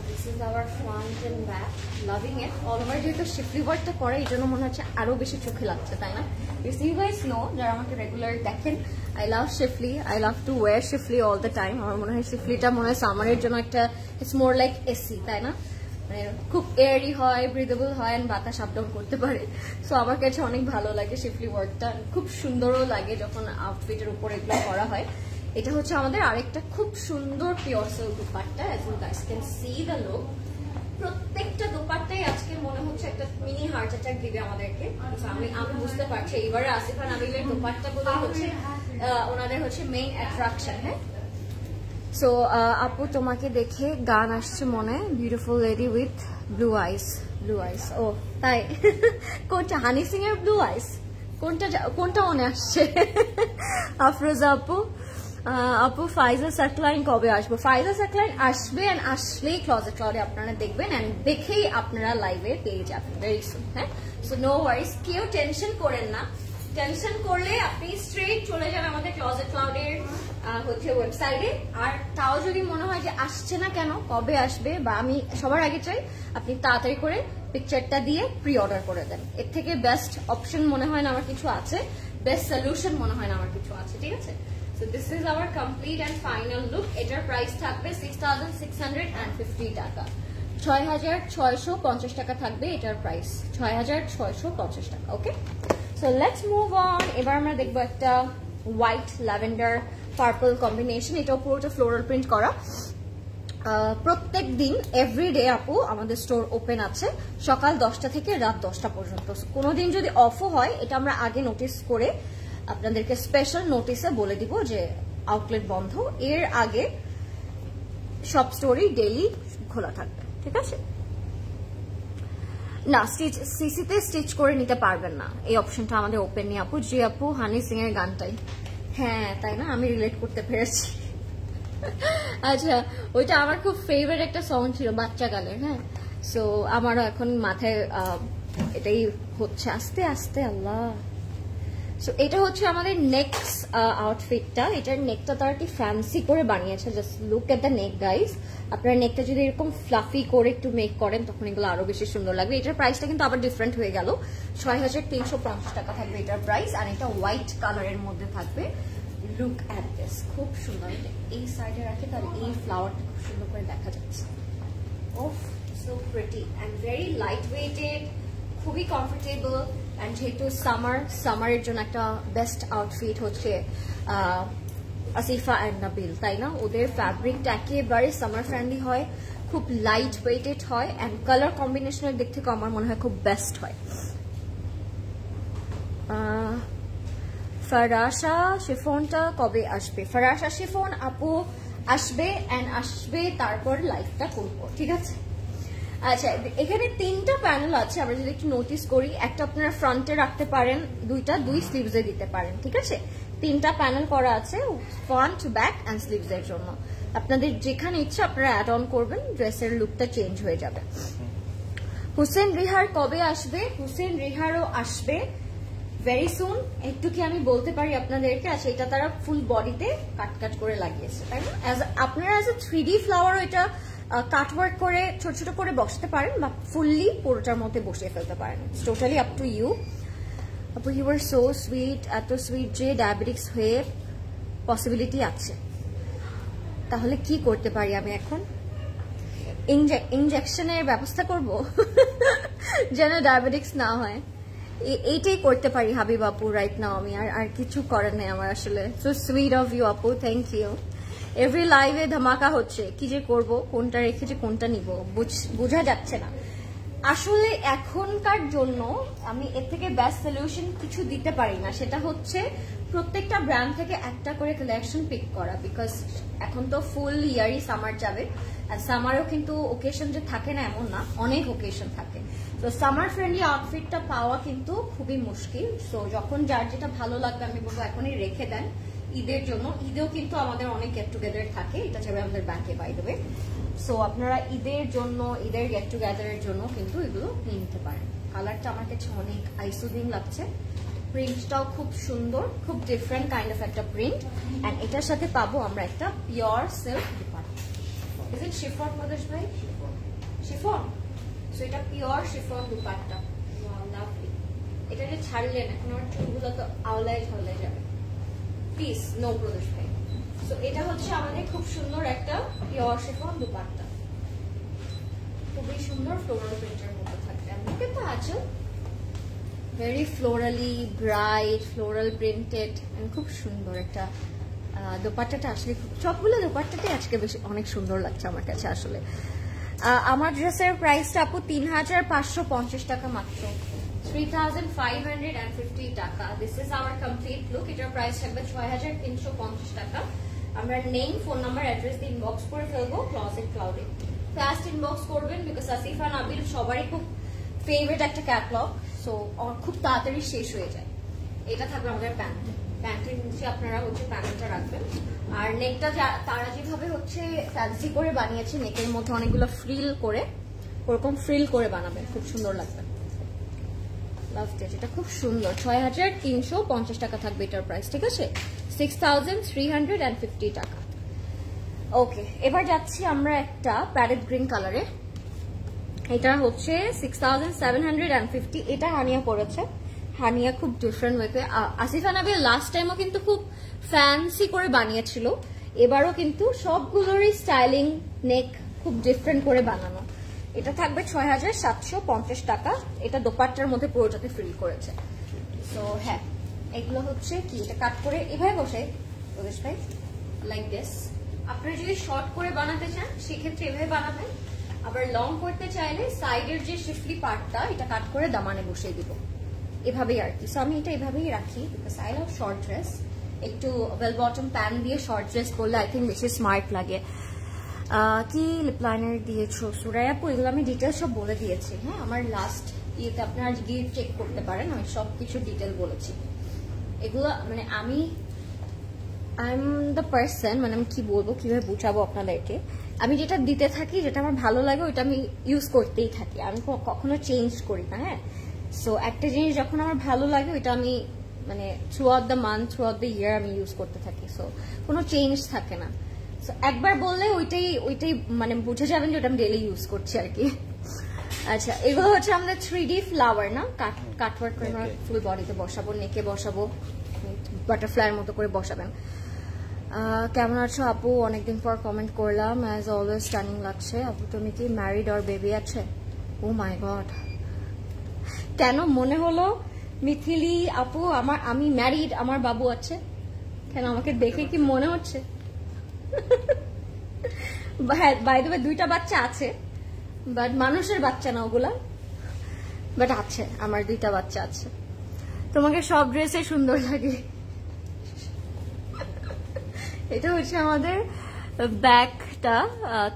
this is our front and back, loving it. All over যেহেতু শিফলি ওয়ার্কটা করে এই জন্য মনে হচ্ছে আরো বেশি চোখে লাগছে, তাই না? ইউ গাইস নো, যারা আমাকে রেগুলার দেখেন, I love শিফলি, I love to wire শিফলি all the time. আমার মনে হয় শিফলিটা মনে হয় সামারের জন্য একটা, ইটস মোর লাইক এসি, তাই না? মানে খুব এয়ারি হয়, ব্রিদেবল হয়, বাতাস আপ ডাউন করতে পারে। সো আমার কাছে অনেক ভালো লাগে শিফলি ওয়ার্কটা, খুব সুন্দরও লাগে যখন আউটফিটের উপর এগুলো করা হয়। এটা হচ্ছে আমাদের আরেকটা খুব সুন্দর pure silk dupatta, as you guys can see the look। প্রত্যেকটা দুপাট্টাই আজকে মনে হচ্ছে একটা মিনি হার্ট অ্যাটাক দিবে আমাদেরকে। আমি বুঝতে পারছি এবারে আসিফা নাবিলের দুপাট্টাগুলো হচ্ছে ওনাদের হচ্ছে মেইন অ্যাট্রাকশন। হ্যাঁ, সো আপু তোমাকে দেখে গান আসছে মনে, beautiful lady with blue eyes. Blue eyes, ও তাই? কোনটা? হানি সিং এর ব্লু আইস? কোনটা মনে আসছে? আফরোজা আপু, আপু ফাইজা সাকলাইন কবে আসবো? ফাইজা সাকলাইন আসবে, এন্ড আসলেই ক্লজেট ক্লাউডে আপনারা দেখবেন, এন্ড দেখেই আপনারা লাইভে পেয়ে যাবেন ভেরি সুন। হ্যাঁ, সো নো ওয়ারিস, কেউ টেনশন করেন না। টেনশন করলে আপনি স্ট্রেট চলে যান আমাদের ক্লজেট ক্লাউডের হচ্ছে ওয়েবসাইটে। আর তাও যদি মনে হয় যে আসছে না কেন, কবে আসবে, বা আমি সবার আগে চাই আপনি তাড়াতাড়ি করে পিকচারটা দিয়ে প্রি অর্ডার করে দেন। এর থেকে বেস্ট অপশন মনে হয় না আমার কিছু আছে, বেস্ট সলিউশন মনে হয় না আমার কিছু আছে, ঠিক আছে। So this is our complete and final look. এটার প্রাইস থাকবে 6650 টাকা, 6650 টাকা থাকবে এটার প্রাইস, 6650 টাকা। ওকে, সো লেটস মুভ অন। এবার আমরা দেখবো একটা হোয়াইট ল্যাভেন্ডার পার্পল কম্বিনেশন, এটাও পুরোটা ফ্লোরাল প্রিন্ট করা। প্রত্যেক দিন এভরিডে আপু আমাদের স্টোর ওপেন আছে সকাল 10টা থেকে রাত 10টা পর্যন্ত। কোনোদিন যদি অফও হয় এটা আমরা আগে নোটিস করে আপনাদেরকে স্পেশাল নোটিসে বলে দিব যে আউটলেট বন্ধ। এর আগে সব স্টোরই ডেইলি খোলা থাকবে, ঠিক আছে। না, সিসিতে স্টিচ করে নিতে পারবেন না, এই অপশনটা আমাদের ওপেন নেই আপু। জি আপু, হানি সিং এর গানটাই, হ্যাঁ তাই না, আমি রিলেট করতে পেরেছি। আচ্ছা, ওইটা আমার খুব ফেভারিট একটা সং ছিল বাচ্চা গালের। হ্যাঁ, সো আমারও এখন মাথায় এটাই হচ্ছে আস্তে আস্তে। আল্লাহ, সো এটা হচ্ছে আমাদের নেক্সট আউটফিটটা। এটার নেকটা তারা কি ফ্যান্সি করে বানিয়েছে, just look at the neck guys. আপনার নেকটা যদি এরকম ফ্লাফি করে একটু মেক করেন তখন এগুলো আরো বেশি সুন্দর লাগবে। এটার প্রাইসটা কিন্তু আবার ডিফারেন্ট হয়ে গেল, 6350 টাকা থাকবে এটার প্রাইস। আর এটা হোয়াইট কালারের মধ্যে থাকবে। লুক এট দিস, খুব সুন্দর। এই সাইডে রাখে তাহলে এই ফ্লাওয়ারটা খুব সুন্দর করে দেখা যাচ্ছে। ওফ, so pretty and very light weighted, খুবই কমফোর্টেবল। অ্যান্ড যেহেতু সামারের জন্য একটা বেস্ট আউটফিট হচ্ছে আসিফা অ্যান্ড নাবিল, তাই না? ওদের ফ্যাব্রিকটা একেবারে সামার ফ্রেন্ডলি হয়, খুব লাইট ওয়েটেড হয়, অ্যান্ড কালার কম্বিনেশনের দিক থেকে আমার মনে হয় খুব বেস্ট হয়। ফারাশা শিফনটা কবে আসবে? ফারাশা শিফন আপু আসবে, অ্যান্ড আসবে তারপর লাইভটা করবো, ঠিক আছে? আচ্ছা, এখানে 3টা প্যানেল আছে, আমরা যদি একটু নোটিস করি। একটা আপনারা ফ্রন্টে রাখতে পারেন, দুই স্লিভসে দিতে পারেন, ঠিক আছে? 3টা প্যানেল করা আছে ফ্রন্ট, ব্যাক অ্যান্ড স্লিভস এর জন্য। আপনাদের যেখানে ইচ্ছা আপনারা অ্যাড অন করবেন, ড্রেসের লুকটা চেঞ্জ হয়ে যাবে। হুসেন রিহার কবে আসবে? হুসেন রিহারও আসবে ভেরি সুন। একটু কি আমি বলতে পারি আপনাদেরকে? আচ্ছা, এটা তারা ফুল বডিতে কাট করে লাগিয়েছে, তাই না? আপনারা অ্যাজ এ 3D ফ্লাওয়ারও এটা কাটওয়ার্ক করে ছোট ছোট করে বসাতে পারেন, বা ফুললি পুরোটার মধ্যে বসিয়ে ফেলতে পারেন। It's totally up to you. আপু ইউ আর সো সুইট, এত সুইট যে ডায়াবেটিক্স হয়ে পসিবিলিটি আছে। তাহলে কি করতে পারি আমি এখন? ইনজেকশনের ব্যবস্থা করব যেন ডায়াবেটিক্স না হয়। এইটাই করতে পারি হাবিব আপু রাইট নাও। আমি আর কিছু করার নেই আমার আসলে। সো সুইট অফ ইউ আপু, থ্যাংক ইউ। এভরি লাইভে ধামাকা হচ্ছে, কি যে করব, কোনটা রেখে যে কোনটা নিব বোঝা যাচ্ছে না আসলে। এখনকার জন্য আমি এর থেকে বেস্ট সলিউশন কিছু দিতে পারি না, সেটা হচ্ছে প্রত্যেকটা ব্র্যান্ড থেকে একটা করে কালেকশন পিক করা। বিকজ এখন তো ফুল ইয়ারই সামার যাবে, আর সামারও কিন্তু ওকেশন যে থাকে না এমন না, অনেক ওকেশন থাকে। তো সামার ফ্রেন্ডলি আউটফিটটা পাওয়া কিন্তু খুবই মুশকিল। সো যখন যার যেটা ভালো লাগবে আমি বলবো এখনই রেখে দেন ঈদের জন্য। ঈদেও কিন্তু আমাদের অনেক গেট টুগেদার থাকে, এটা যাবে আমাদের ব্যাংকে বাই দ্য ওয়ে। সো আপনারা ঈদের জন্য, ঈদের গেট টুগেদারের জন্য কিন্তু এগুলো নিয়ে নিতে পারেন। কালারটা আমার কাছে অনেক আইসুদিং লাগছে, প্রিন্টটাও খুব সুন্দর, খুব ডিফারেন্ট কাইন্ড অফ একটা প্রিন্ট। অ্যান্ড এটার সাথে পাবো আমরা একটা pure silk dupatta. Is it chiffon প্রদেশ ভাই? শিফন। সো এটা পিওর শিফন দুপাট্টা, লাভলি। এটা যে ছাড়লেন এখন আমার চুলগুলো তো আওলায় ঝাওলায় যাবে, প্লিজ নো প্রদেশ ভাই। সো এটা হচ্ছে আমাদের খুব সুন্দর একটা পিওর শিফন দুপাট্টা, খুবই সুন্দর ফ্লোরাল প্রিন্টের মধ্যে থাকবে। আমাকে তো আছে ভেরি ফ্লোরালি ব্রাইট, ফ্লোরাল প্রিন্টেড, খুব সুন্দর একটা দোপাট্টাটা। আসলে সবগুলো দোপাট্টাটাই আজকে বেশি অনেক সুন্দর লাগছে আমার কাছে আসলে। আমার ড্রেসের প্রাইসটা আপু 3550 টাকা মাত্র, 3550 টাকা। This is our complete look. এটার প্রাইস থাকবে 6350 টাকা। আমরা নেম, ফোন নাম্বার, অ্যাড্রেস দিয়ে ইনবক্স করে ফেলবো ক্লজেট ক্লাউডে। ফাস্ট ইনবক্স করবেন, বিকজ আসিফা নাবিল সবারই খুব ফেভারিট একটা ক্যাটলগ। সো খুব তাড়াতাড়ি শেষ হয়ে যায়। এটা থাকবে আমাদের প্যান্ট, প্যান্টের নিচে আপনারা হচ্ছে প্যান্টটা রাখবেন। আর নেকটা তারা যেভাবে হচ্ছে ফ্যান্সি করে বানিয়েছে, নেকের মধ্যে অনেকগুলো ফ্রিল করে, ওরকম ফ্রিল করে বানাবেন, খুব সুন্দর লাগবে। লাভ দিয়েছে, এটা খুব সুন্দর। 6350 টাকা থাকবে এটার প্রাইস, ঠিক আছে? 6350 টাকা। ওকে, এবার যাচ্ছি আমরা একটা প্যারেট গ্রিন কালারে। এটা হচ্ছে 6750। এটা হানিয়া পড়েছে, হানিয়া খুব ডিফারেন্ট ওয়েতে। আসিফা নাবিল লাস্ট টাইমও কিন্তু খুব ফ্যান্সি করে বানিয়েছিল, এবারও কিন্তু সবগুলোরই স্টাইলিং নেক খুব ডিফারেন্ট করে বানানো। এটা থাকবে 6750 টাকা। এটা দোপাট্টার মধ্যে পুরোটাতে ফিল করেছে। সো হ্যাঁ, এগুলো হচ্ছে কি, এটা কাট করে এভাবে বসে প্রদেশ ভাই, লাইক দিস। আপনারা যদি শর্ট করে বানাতে চান সেক্ষেত্রে এভাবে বানাবেন, আবার লং করতে চাইলে সাইডের যে শিফলি পার্টটা এটা কাট করে দামানে বসিয়ে দিব, এভাবেই আর কি। সো আমি এটা এভাবেই রাখি, because I love short dress. একটু ওয়েল বটম প্যান্ট দিয়ে শর্ট ড্রেস করলে আই থিঙ্ক বেশি স্মার্ট লাগে। কি লিপ লাইনার দিয়েছো সুরাইয়া আপু? এগুলো আমি ডিটেলস সব বলে দিয়েছি। হ্যাঁ, আমার লাস্ট ইয়েতে আপনারা গিয়ে চেক করতে পারেন, আমি সবকিছু ডিটেল বলেছি। এগুলো মানে আমি আই এম দ্য পার্সন, মানে আমি কি বলবো, কিভাবে বুঝাবো আপনাদেরকে, আমি যেটা দিতে থাকি, যেটা আমার ভালো লাগে ওইটা আমি ইউজ করতেই থাকি, আমি কখনো চেঞ্জ করি না। হ্যাঁ, সো একটা জিনিস যখন আমার ভালো লাগে ওইটা আমি মানে through out the month through out the year আমি ইউজ করতে থাকি, সো কোনো চেঞ্জ থাকে না। সো একবার বললে ওইটাই মানে বুঝে যাবেন যে ওটা আমি ডেইলি ইউজ করছি আর কি। আচ্ছা, এগুলো হচ্ছে আমাদের 3D ফ্লাওয়ার না, কাটওয়ার্ক করে আমরা ফুল বডিতে বসাবো, নেকে বসাবো, বাটারফ্লাইয়ের মতো করে বসাবেন। কেমন আছো আপু? অনেকদিন পর কমেন্ট করলাম। অ্যাজ অলওয়েজ স্টানিং লাগছে আপু। তুমি কি ম্যারিড আর বেবি আছে? ও মাই গড, কেন মনে হলো মিথিলি আপু আমি ম্যারিড, আমার বাবু আছে? কেন আমাকে দেখে কি মনে হচ্ছে? হ্যাঁ, বাই দ্য ওয়ে 2টা বাচ্চা আছে, বাট মানুষের বাচ্চা না ওগুলা, বাট আছে, আমার 2টা বাচ্চা আছে। তোমাকে সব ড্রেসে সুন্দর লাগে। এটা হচ্ছে আমাদের ব্যাগটা।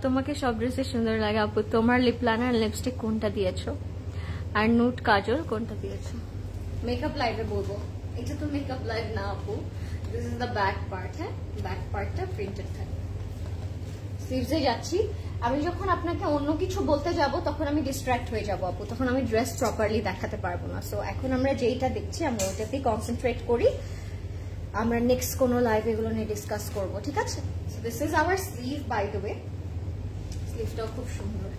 তোমাকে সব ড্রেসে সুন্দর লাগে আপু। তোমার লিপ লাইনার লিপস্টিক কোনটা দিয়েছো, আর নুট কাজল কোনটা দিয়েছো? মেকআপ লাইভে বলবো, এটা তো মেকআপ লাইভ না আপু। This is the back part. হ্যাঁ, ব্যাক পার্টটা প্রিন্টেড থাকে। স্লিভসে যাচ্ছি। আমি যখন আপনাকে অন্য কিছু বলতে যাব তখন আমি ডিস্ট্র্যাক্ট হয়ে যাব আপু, তখন আমি ড্রেস প্রপারলি দেখাতে পারবো না। সো এখন আমরা যেইটা দেখছি আমরা ওইটাতেই কনসেন্ট্রেট করি। আমরা নেক্সট কোনো লাইভ এগুলো নিয়ে ডিসকাস করবো, ঠিক আছে? So this is our sleeve by the way. স্লিভটাও খুব সুন্দর,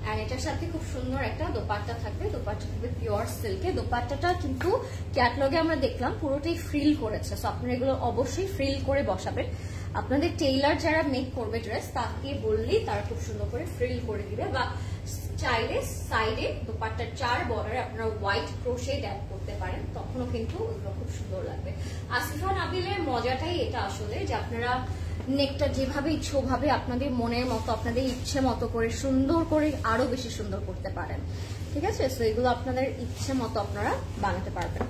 আর এটার সাথে খুব সুন্দর একটা দোপাট্টা থাকবে। দোপাট্টা থাকবে পিওর সিল্কে। দোপাট্টাটা কিন্তু ক্যাটলগে আমরা দেখলাম পুরোটাই ফ্রিল করেছে, সো আপনারা এগুলো অবশ্যই ফ্রিল করে বসাবেন। আপনাদের টেইলার যারা মেক করবে ড্রেস তাকে বললেই তারা খুব সুন্দর করে ফ্রিল করে দিবে, বা চাইলে সাইডে দোপাট্টার 4 বর্ডারে আপনারা হোয়াইট ক্রোশেড অ্যাড করতে পারেন, তখনও কিন্তু ওগুলো খুব সুন্দর লাগবে। আসিফা নাবিলের মজাটাই এটা আসলে, যে আপনারা নেকটা যেভাবে ইচ্ছে ওভাবে আপনাদের মনের মতো আপনাদের ইচ্ছে মতো করে সুন্দর করে আরো বেশি সুন্দর করতে পারেন, ঠিক আছে? সো এগুলো আপনাদের ইচ্ছে মতো আপনারা বানাতে পারবেন।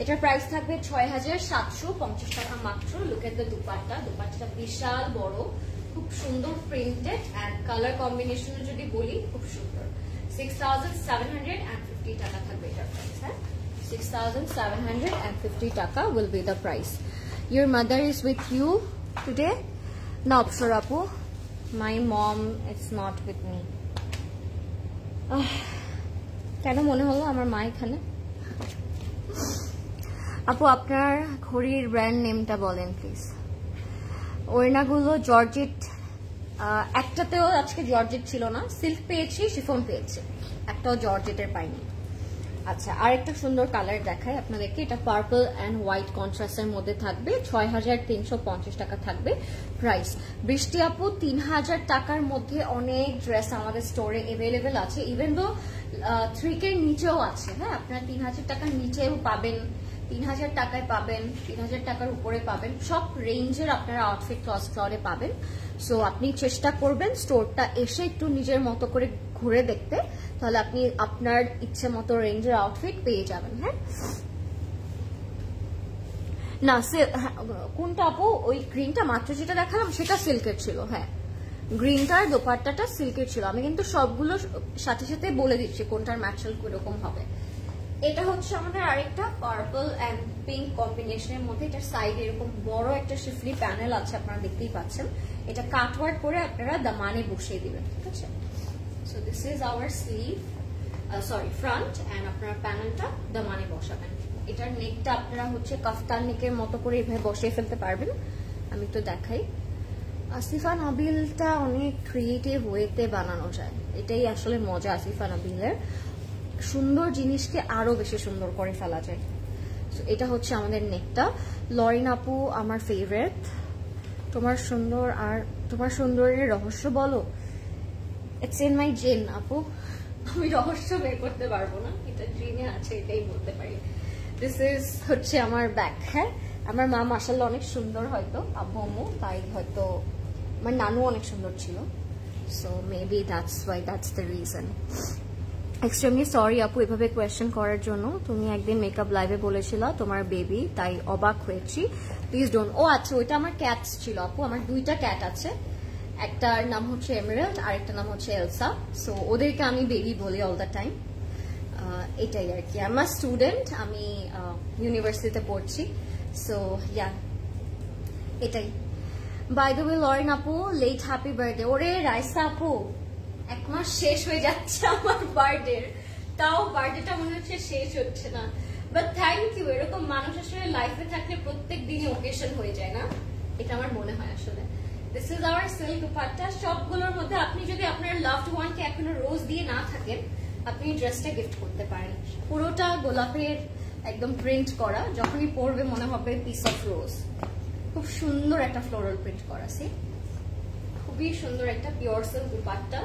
এটার প্রাইস থাকবে ৬৭৫০ টাকা মাত্র। Look at the dupatta. দুপাট্টাটা বিশাল বড়, খুব সুন্দর প্রিন্টেড, এন্ড কালার কম্বিনেশন যদি বলি খুব সুন্দর। ৬৭৫০ টাকা থাকবে এটার প্রাইস। হ্যাঁ, ৬৭৫০ টাকা will be the price. Your mother is with you today? No, Apsara Apu. My mom is not with me. কেন মনে হলো আমার মা এখানে? আপু আপনার ঘড়ির ব্র্যান্ড নেমটা বলেন প্লিজ। ওড়নাগুলো জর্জেট, একটাতেও আজকে জর্জেট ছিল না। সিল্ক পেয়েছি, শিফন পেয়েছি, একটাও জর্জেটের পাইনি। আচ্ছা, আর একটা সুন্দর কালার দেখাই আপনাদেরকে। এটা পার্পল অ্যান্ড হোয়াইট কন্ট্রাস্টের মধ্যে থাকবে। ৬৩৫০ টাকা থাকবে প্রাইস। বৃষ্টি আপু, ৩০০০ টাকার মধ্যে অনেক ড্রেস আমাদের স্টোরে অ্যাভেলেবেল আছে। ইভেন দো 3K নিচেও আছে। হ্যাঁ, আপনারা ৩০০০ টাকার নিচেও পাবেন, ৩০০০ টাকায় পাবেন, ৩০০০ টাকার উপরে পাবেন। সব রেঞ্জের আপনারা আউটফিট ক্লথ স্টোরে পাবেন। সো আপনি চেষ্টা করবেন স্টোরটা এসে একটু নিজের মতো করে ঘুরে দেখতে, তাহলে আপনি আপনার ইচ্ছে মতো রেঞ্জের আউটফিট পেয়ে যাবেন। হ্যাঁ, না কোনটা আপু? ওই গ্রিনটা মাত্র যেটা দেখালাম সেটা সিল্কের ছিল। হ্যাঁ, গ্রিনটার দোপাট্টাটা সিল্কের ছিল। আমি কিন্তু সবগুলো সাথে সাথে বলে দিচ্ছি কোনটার ম্যাটেরিয়াল কিরকম হবে। এটা হচ্ছে আমাদের আরেকটা পার্পল এন্ড পিঙ্ক কম্বিনেশনের মধ্যে। এটার সাইডে এরকম বড় একটা শিফলি প্যানেল আছে, আপনারা দেখতেই পাচ্ছেন। এটা কাটওয়ার্ক করে আপনারা দামানে বসিয়ে দিবেন, ঠিক আছে? So this is our sleeve, sorry front, and আপনারা প্যানেলটা দামানে বসাবেন। এটার নেকটা আপনারা হচ্ছে কাফতান নেকের মতো করে এভাবে বসিয়ে ফেলতে পারবেন। আমি তো দেখাই। আসিফা নাবিলটা অনেক ক্রিয়েটিভ ওয়েতে বানানো যায়, এটাই আসলে মজা আসিফা নাবিলের। সুন্দর জিনিসকে আরো বেশি সুন্দর করে ফেলা যায়। সো এটা হচ্ছে আমাদের নেকটা। লরিন আপু আমার ফেভারিট। তোমার সুন্দর আর তোমার সুন্দরের রহস্য বলো। ইটস ইন মাই জিন আপু, আমি রহস্য বের করতে পারবো না, এটা জিনে আছে, এটাই বলতে পারি। দিস ইজ হচ্ছে আমার ব্যাগ। হ্যাঁ, আমার মা মাশাআল্লাহ অনেক সুন্দর, হয়তো আব্বু আম্মু, তাই হয়তো আমার নানু অনেক সুন্দর ছিল। So maybe that's why, that's the reason. Extremely sorry আপু এভাবে কোয়েশ্চেন করার জন্য। তুমি একদিন মেকআপ লাইভে বলেছিল তোমার বেবি, তাই অবাক হয়েছি। Please don't. ও আচ্ছা, ওইটা আমার ক্যাটস ছিল আপু। আমার 2টা ক্যাট আছে, একটার নাম হচ্ছে এমেরাল্ড আর একটা নাম হচ্ছে এলসা। সো ওদেরকে আমি বেবি বলি অল দ্য টাইম। এটাই আর কি। আমার স্টুডেন্ট, আমি ইউনিভার্সিটিতে পড়ছি। সো ইয়া, এটাই। বাই দ্য ওয়ে লরিন আপু, লেট হ্যাপি বার্থডে। ওরে রাইসা আপু, 1 মাস শেষ হয়ে যাচ্ছে আমার বার্থডে, তাও বার্থডেটা মনে হচ্ছে শেষ হচ্ছে না। But thank you. এরকম মানুষ আসলে লাইফে থাকলে প্রত্যেক দিনই ওকেশন হয়ে যায় না, এটা আমার মনে হয় আসলে। This is hour silk dupatta. সবগুলোর মধ্যে আপনি যদি আপনার লাভড ওয়ানকে এখনো রোজ দিয়ে না থাকেন, আপনি ড্রেসটা গিফট করতে পারেন। পুরোটা গোলাপের একদম প্রিন্ট করা, যখনই পরবে মনে হবে পিস অফ রোজ। খুব সুন্দর একটা ফ্লোরাল প্রিন্ট করা, খুবই সুন্দর একটা pure silk dupatta.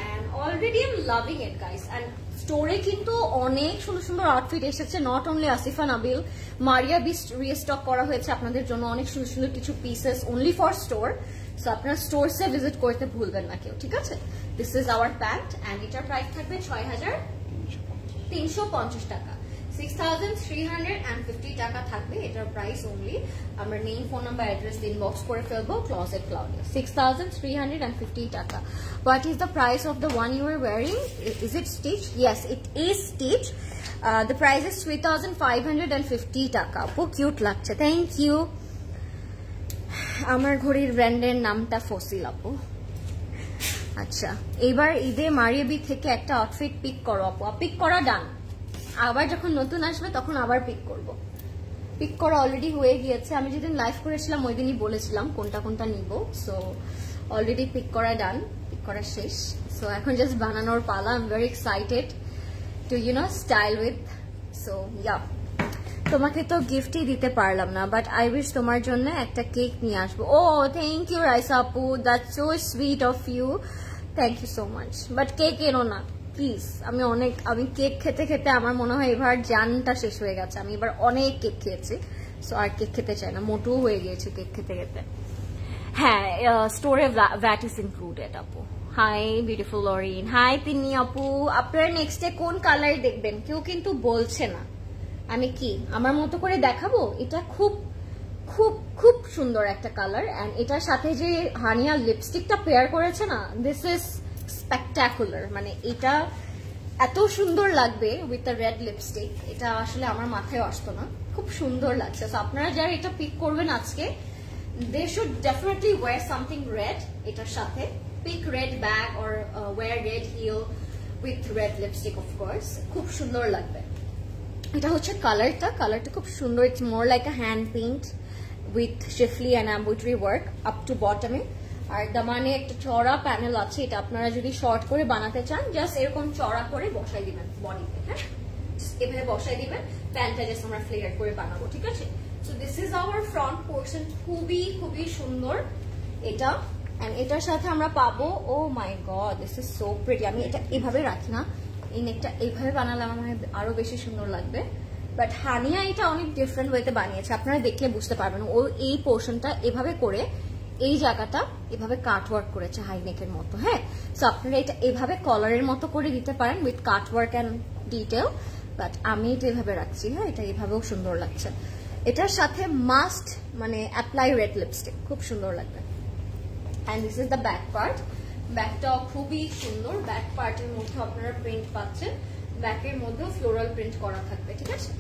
And already I'm loving it guys. And স্টোরে কিন্তু অনেক সুন্দর সুন্দর আউটফিট এসেছে, not only Asifa Nabeel, Maria B restock করা হয়েছে আপনাদের জন্য অনেক সুন্দর সুন্দর কিছু pieces only for store. So আপনারা স্টোরসে ভিজিট করতে ভুলবেন না কেউ, ঠিক আছে? This is our pant and এটার প্রাইস থাকবে ৬,৩৫০ টাকা, 6,350 টাকা থাকবে এটার প্রাইস অনলি। আমরা name, phone number, address inbox করে ফেলবো ক্লজেট ক্লাউডে। 6,350 টাকা। What is the price of the one you are wearing? Is it stitched? Yes, it is stitched. The price is 3,550 টাকা। আপু কিউট লাগছে, থ্যাংক ইউ। আমার ঘড়ির ব্র্যান্ডের নামটা ফসিল আপু। আচ্ছা, এবার ঈদে মারিয়াবি থেকে একটা আউটফিট পিক করো আপু। পিক করা ডান, আবার যখন নতুন আসবে তখন আবার পিক করব। পিক করা অলরেডি হয়ে গিয়েছে, আমি যেদিন লাইভ করেছিলাম ওই দিনই বলেছিলাম কোনটা কোনটা নিব। সো অলরেডি পিক করা ডান, পিক করা শেষ। সো এখন জাস্ট বানানোর পালা। I am very excited to style with. So yeah, তোমাকে তো গিফটই দিতে পারলাম না, বাট আই উইশ তোমার জন্য একটা কেক নিয়ে আসবো। ও থ্যাংক ইউ রাইসা আপু, that's so sweet of you, thank you so much. But cake এনো না প্লিজ। আমি কেক খেতে খেতে আমার মনে হয় এবার জানটা শেষ হয়ে গেছে। আমি এবার অনেক কেক খেয়েছি, সো আর কেক খেতে চাই না, মোটু হয়ে গিয়েছে কেক খেতে খেতে। হ্যাঁ, স্টোরে ভ্যাট ইজ ইনক্লুডেড আপু। হাই বিউটিফুল লরিন, হাই তিন্নি আপু। আপনারা নেক্সট ডে কোন কালার দেখবেন কেউ কিন্তু বলছে না। আমি কি আমার মতো করে দেখাবো? এটা খুব খুব খুব সুন্দর একটা কালার, এন্ড এটার সাথে যে হানিয়া লিপস্টিকটা পেয়ার করেছে না, দিস ইজ স্পেকটাকুলার। মানে এটা এত সুন্দর লাগবে উইথ দ্য রেড লিপস্টিক, এটা আসলে আমার মাথায় আসতো না, খুব সুন্দর লাগছে। সো আপনারা যারা এটা পিক করবেন আজকে, they should definitely wear something red এটার সাথে। Pick red bag or wear red heel with red lipstick, of course খুব সুন্দর লাগবে। এটা হচ্ছে কালারটা খুব সুন্দর। It's more like a hand paint with schiffli and embroidery work up to বটমে। আর দামানে একটা চড়া প্যানেল আছে, এটা আপনারা যদি শর্ট করে বানাতে চান জাস্ট এরকম চড়া করে বসাই দিবেন বডিতে। হ্যাঁ, এভাবে বসাই দিবেন, প্যান্টটা জাস্ট আমরা ফ্লেয়ার করে বানাবো, ঠিক আছে? So this is our front portion, খুবই খুবই সুন্দর এটা। এন্ড এটার সাথে আমরা পাবো, oh my God this is so pretty. আমি এটা এভাবে রাখি না, এই নেকটা এইভাবে বানালে আমার মনে হয় আরো বেশি সুন্দর লাগবে। বাট হানিয়া এটা অনেক ডিফারেন্ট ওয়েতে বানিয়েছে, আপনারা দেখলে বুঝতে পারবেন। ও এই পোর্শনটা এভাবে করে এই জায়গাটা এভাবে কাটওয়ার্ক করেছে হাইনেকের মতো। হ্যাঁ, সো আপনারা এটা এভাবে কলারের মতো করে দিতে পারেন with cutwork and detail, but আমি এটা এভাবে রাখছি। হ্যাঁ, এটা এভাবেও সুন্দর লাগছে। এটার সাথে মাস্ট মানে অ্যাপ্লাই রেড লিপস্টিক, খুব সুন্দর লাগবে। And this is the back part. ব্যাকটাও খুবই সুন্দর, ব্যাক পার্টের মধ্যে আপনারা প্রিন্ট পাচ্ছেন, ব্যাকের মধ্যেও ফ্লোরাল প্রিন্ট করা থাকবে, ঠিক আছে?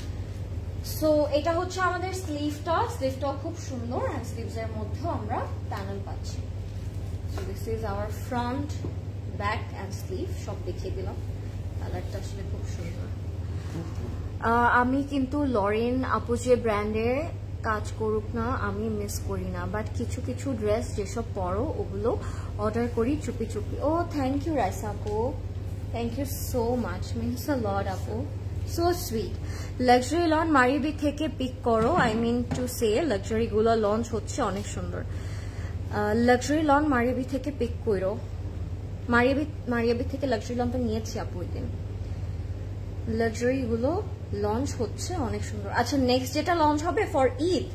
সো এটা হচ্ছে আমাদের স্লিভটাও খুব সুন্দর, অ্যান্ড স্লিভস এর মধ্যেও আমরা প্যানেল পাচ্ছি। So this is our front, back and sleeve, সব দেখিয়ে দিলাম। কালারটা আসলে খুব সুন্দর। আমি কিন্তু লরেন আপু যে ব্র্যান্ডের কাজ করুক না আমি মিস করি না, বাট কিছু কিছু ড্রেস যেসব পরো ওগুলো অর্ডার করি চুপি চুপি। ও থ্যাংক ইউ রাইসা আপু, thank you so much, means a lot আপু, so sweet. Luxury lawn Maria B থেকে পিক করো, I mean to say luxury গুলো লঞ্চ হচ্ছে অনেক সুন্দর। লাক্সারি লন মারিবি থেকে পিক করো, মারিয়াবি থেকে লাক্সারি লন তো নিয়েছি আপু ওই দিন। লাক্সারি গুলো লঞ্চ হচ্ছে অনেক সুন্দর। আচ্ছা, নেক্সট যেটা লঞ্চ হবে ফর ঈদ,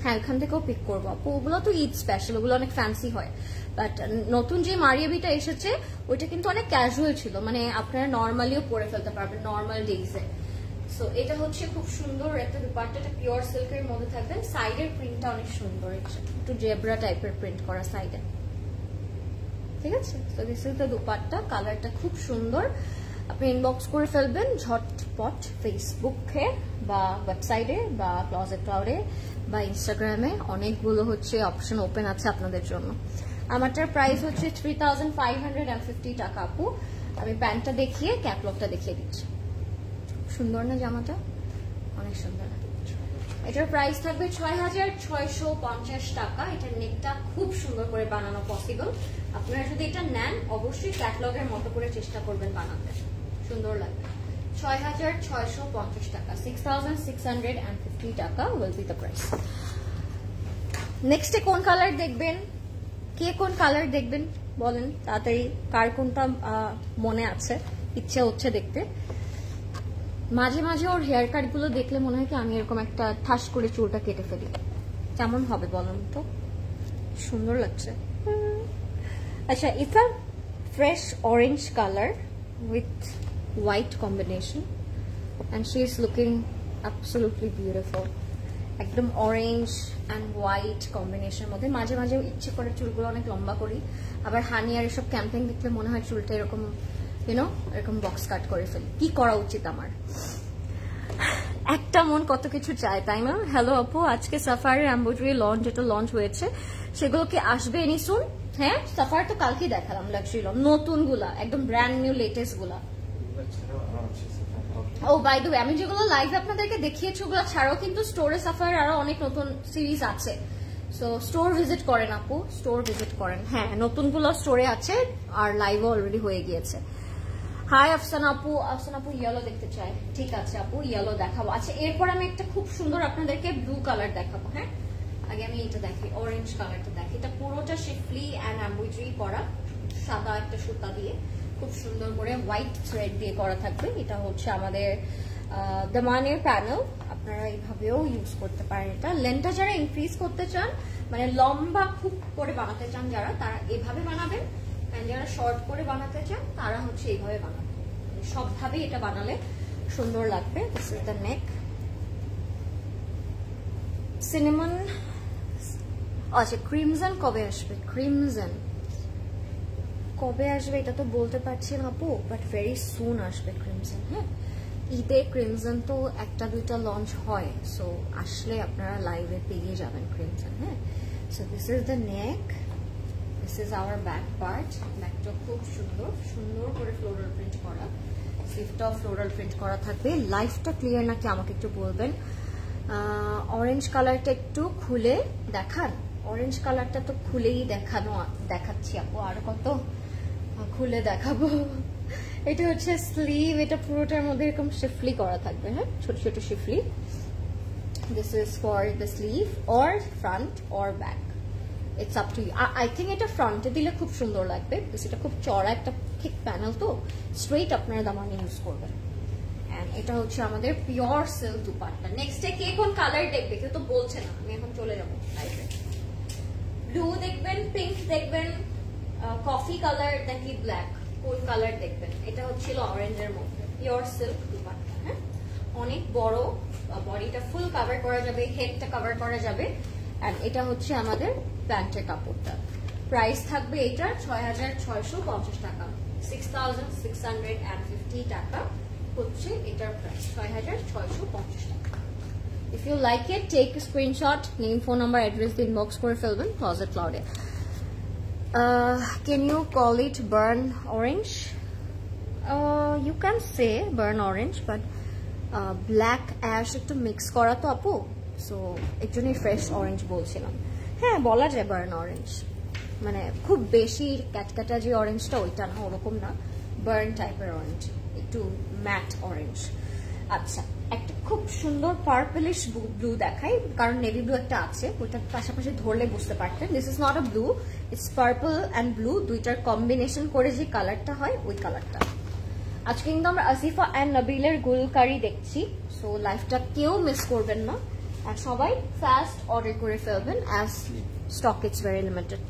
হ্যাঁ এখান থেকেও পিক করবো আপু। ওগুলো তো ঈদ স্পেশাল, ওগুলো অনেক ফ্যান্সি হয়। বাট নতুন যে মারিয়াবিটা এসেছে ওইটা কিন্তু অনেক ক্যাজুয়াল ছিল, মানে আপনারা নর্মালিও পরে ফেলতে পারবেন নর্মাল ডেজে। সো এটা হচ্ছে খুব সুন্দর একটা দুপাট্টাটা, পিওর সিল্কের মধ্যে থাকবে। সাইডের প্রিন্টটা অনেক সুন্দর, একটু জেব্রা টাইপের প্রিন্ট করা সাইডে, ঠিক আছে? তো দিস ইজ দ্য দুপাট্টা, কালারটা খুব সুন্দর। আপনি ইনবক্স করে ফেলবেন ঝটপট ফেসবুকে বা ওয়েবসাইটে বা ক্লজেট ক্লাউডে বা ইনস্টাগ্রামে, অনেকগুলো হচ্ছে অপশন ওপেন আছে আপনাদের জন্য। আমারটার প্রাইস হচ্ছে 3,550 টাকা আপু। আমি প্যান্টটা দেখিয়ে ক্যাটলগটা দেখিয়ে দিচ্ছি। সুন্দর না জামাটা, অনেক সুন্দর। এটার প্রাইস থাকবে ৬৬৫০ টাকা। এটার নেকটা খুব সুন্দর করে বানানো পসিবল। আপনারা যদি এটা নেন অবশ্যই ক্যাটালগের মতো করে চেষ্টা করবেন বানাতে, সুন্দর লাগবে। ৬৬৫০ টাকা, 6650 টাকা উইল বি দ্য প্রাইস। নেক্সটে কোন কালার দেখবেন, কে কোন কালার দেখবেন বলেন তাড়াতাড়ি, কার কোনটা মনে আছে, ইচ্ছে হচ্ছে দেখতে। মাঝে মাঝে ওর হেয়ার কাট গুলো দেখলে মনে হয় কি আমি এরকম একটা ঠাস করে চুলটা কেটে ফেলি, কেমন হবে বলুন তো, সুন্দর লাগছে। আচ্ছা, it's a fresh orange colour with white combination and she is looking absolutely beautiful. একদম অরেঞ্জ অ্যান্ড হোয়াইট কম্বিনেশন মধ্যে। মাঝে মাঝে ইচ্ছে করে চুলগুলো অনেক লম্বা করি, আবার হানি আর এসব ক্যাম্পেইন দেখলে মনে হয় চুলটা এরকম ইউনো এরকম বক্স কাট করে ফেলি। কি করা উচিত আমার? একটা মন কত কিছু চায়, তাই না? হ্যালো আপু, আজকে সাফারের এমব্রয়ডারি লঞ্চ যেটা লঞ্চ হয়েছে সেগুলো কি আসবে এনি সুন? হ্যাঁ, সাফার তো কালকেই দেখালাম লাক্সারি লঞ্চ, নতুন গুলা একদম ব্র্যান্ড নিউ লেটেস্ট গুলা। ও বাই দ্য ওয়ে, আমি যেগুলো লাইভে আপনাদেরকে দেখিয়েছি ওগুলো ছাড়াও কিন্তু স্টোরে সাফারের আরো অনেক নতুন সিরিজ আছে। সো স্টোর ভিজিট করেন আপু, স্টোর ভিজিট করেন। হ্যাঁ, নতুনগুলো স্টোরে আছে আর লাইভও অলরেডি হয়ে গিয়েছে। হাই আফসানা আপু, আফসানা আপু ইয়েলো দেখতে চাই, ঠিক আছে আপু ইয়েলো দেখাবো। আচ্ছা, এরপর আমি একটা খুব সুন্দর আপনাদেরকে ব্লু কালার দেখাবো। হ্যাঁ, আগে আমি এটা দেখি, অরেঞ্জ কালারটা দেখি। এটা পুরোটা শিফলি অ্যান্ড এমব্রয়ডারি করা, সাদা একটা সুতা দিয়ে খুব সুন্দর করে হোয়াইট থ্রেড দিয়ে করা থাকবে। এটা হচ্ছে আমাদের দামানের প্যানেল, আপনারা এইভাবেও ইউজ করতে পারেন। এটা লেন্থটা যারা ইনক্রিজ করতে চান, মানে লম্বা খুব করে বানাতে চান যারা, তারা এভাবে বানাবেন, যারা শর্ট করে বানাতে চান তারা হচ্ছে এইভাবে বানাবেন। সবভাবে এটা বানালে সুন্দর লাগবে। This is the neck. Cinnamon, আচ্ছা ক্রিমজন কবে আসবে? ক্রিমজন কবে আসবে এটা তো বলতে পারছি না আপু, বাট ভেরি সুন আসবে ক্রিমজন। হ্যাঁ, ঈদে ক্রিমজন তো একটা দুইটা লঞ্চ হয়, সো আসলে আপনারা লাইভে পেয়ে যাবেন ক্রিমজন। হ্যাঁ, so this is the neck, this is our back part. ব্যাকটা খুব সুন্দর, সুন্দর করে ফ্লোরাল প্রিন্ট করা, স্লিভটাও ফ্লোরাল প্রিন্ট করা থাকবে। লাইফটা ক্লিয়ার নাকি আমাকে একটু বলবেন। অরেঞ্জ কালারটা একটু খুলে দেখান, অরেঞ্জ কালারটা তো খুলেই দেখাচ্ছি আপু, আর কত খুলে দেখাবো। এটা হচ্ছে স্লিভ, এটা পুরোটার মধ্যে এরকম শিফলি করা থাকবে। হ্যাঁ, ছোট ছোট schiffli. This is for the sleeve or front or back, it's up to you. I think এটা ফ্রন্টে দিলে খুব সুন্দর লাগবে, বিকজ এটা খুব চড়া একটা ঠিক প্যানেল, তো স্ট্রেট আপনারা দামানে ইউজ করবেন। এন্ড এটা হচ্ছে আমাদের পিওর সিল্ক দুপাট্টা। নেক্সটে কে কোন কালার দেখবে কেউ তো বলছে না, আমি এখন চলে যাবো লাইভে। ব্লু দেখবেন, পিঙ্ক দেখবেন, কফি কালার নাকি ব্ল্যাক, কোন কালার দেখবেন? এটা হচ্ছিল অরেঞ্জের মধ্যে, পিওর সিল্ক দুপাট্টা। হ্যাঁ, অনেক বড়, বডিটা ফুল কভার করা যাবে, হেডটা কভার করা যাবে। এন্ড এটা হচ্ছে আমাদের প্যান্টের কাপড়টা। প্রাইস থাকবে এটার ৬৬৫০ টাকা, 6650 টাকা হচ্ছে এটার প্রাইস, ৬৬৫০ টাকা। If you like it, take a screenshot, name, phone number, address, the inbox করে ফেলবেন Closet Cloud-এ। Can you call it burn orange? You can say burn orange, but black ash একটু মিক্স করা তো আপু, সো এর জন্যই ফ্রেশ অরেঞ্জ বলছিলাম। হ্যাঁ, বলা যায় বার্ন অরেঞ্জ, মানে খুব বেশি ক্যাটকাটা যে অরেঞ্জটা ওইটা না, ওরকম না, বার্ন টাইপের অরেঞ্জ, একটু ম্যাট অরেঞ্জ। আচ্ছা, একটা খুব সুন্দর পার্পলিশ ব্লু দেখাই, কারণ নেভি ব্লু একটা আছে, ওইটার পাশাপাশি ধরলে বুঝতে পারতেন। This is not a blue, it's purple and blue, দুইটার কম্বিনেশন করে যে কালারটা হয় ওই কালারটা। আজকে কিন্তু আমরা আসিফা অ্যান্ড নবিলের গুলকারি দেখছি, সো লাইফটা কেউ মিস করবেন না, আর সবাই ফাস্ট অর্ডার করে ফেলবেন, as stock it's very limited.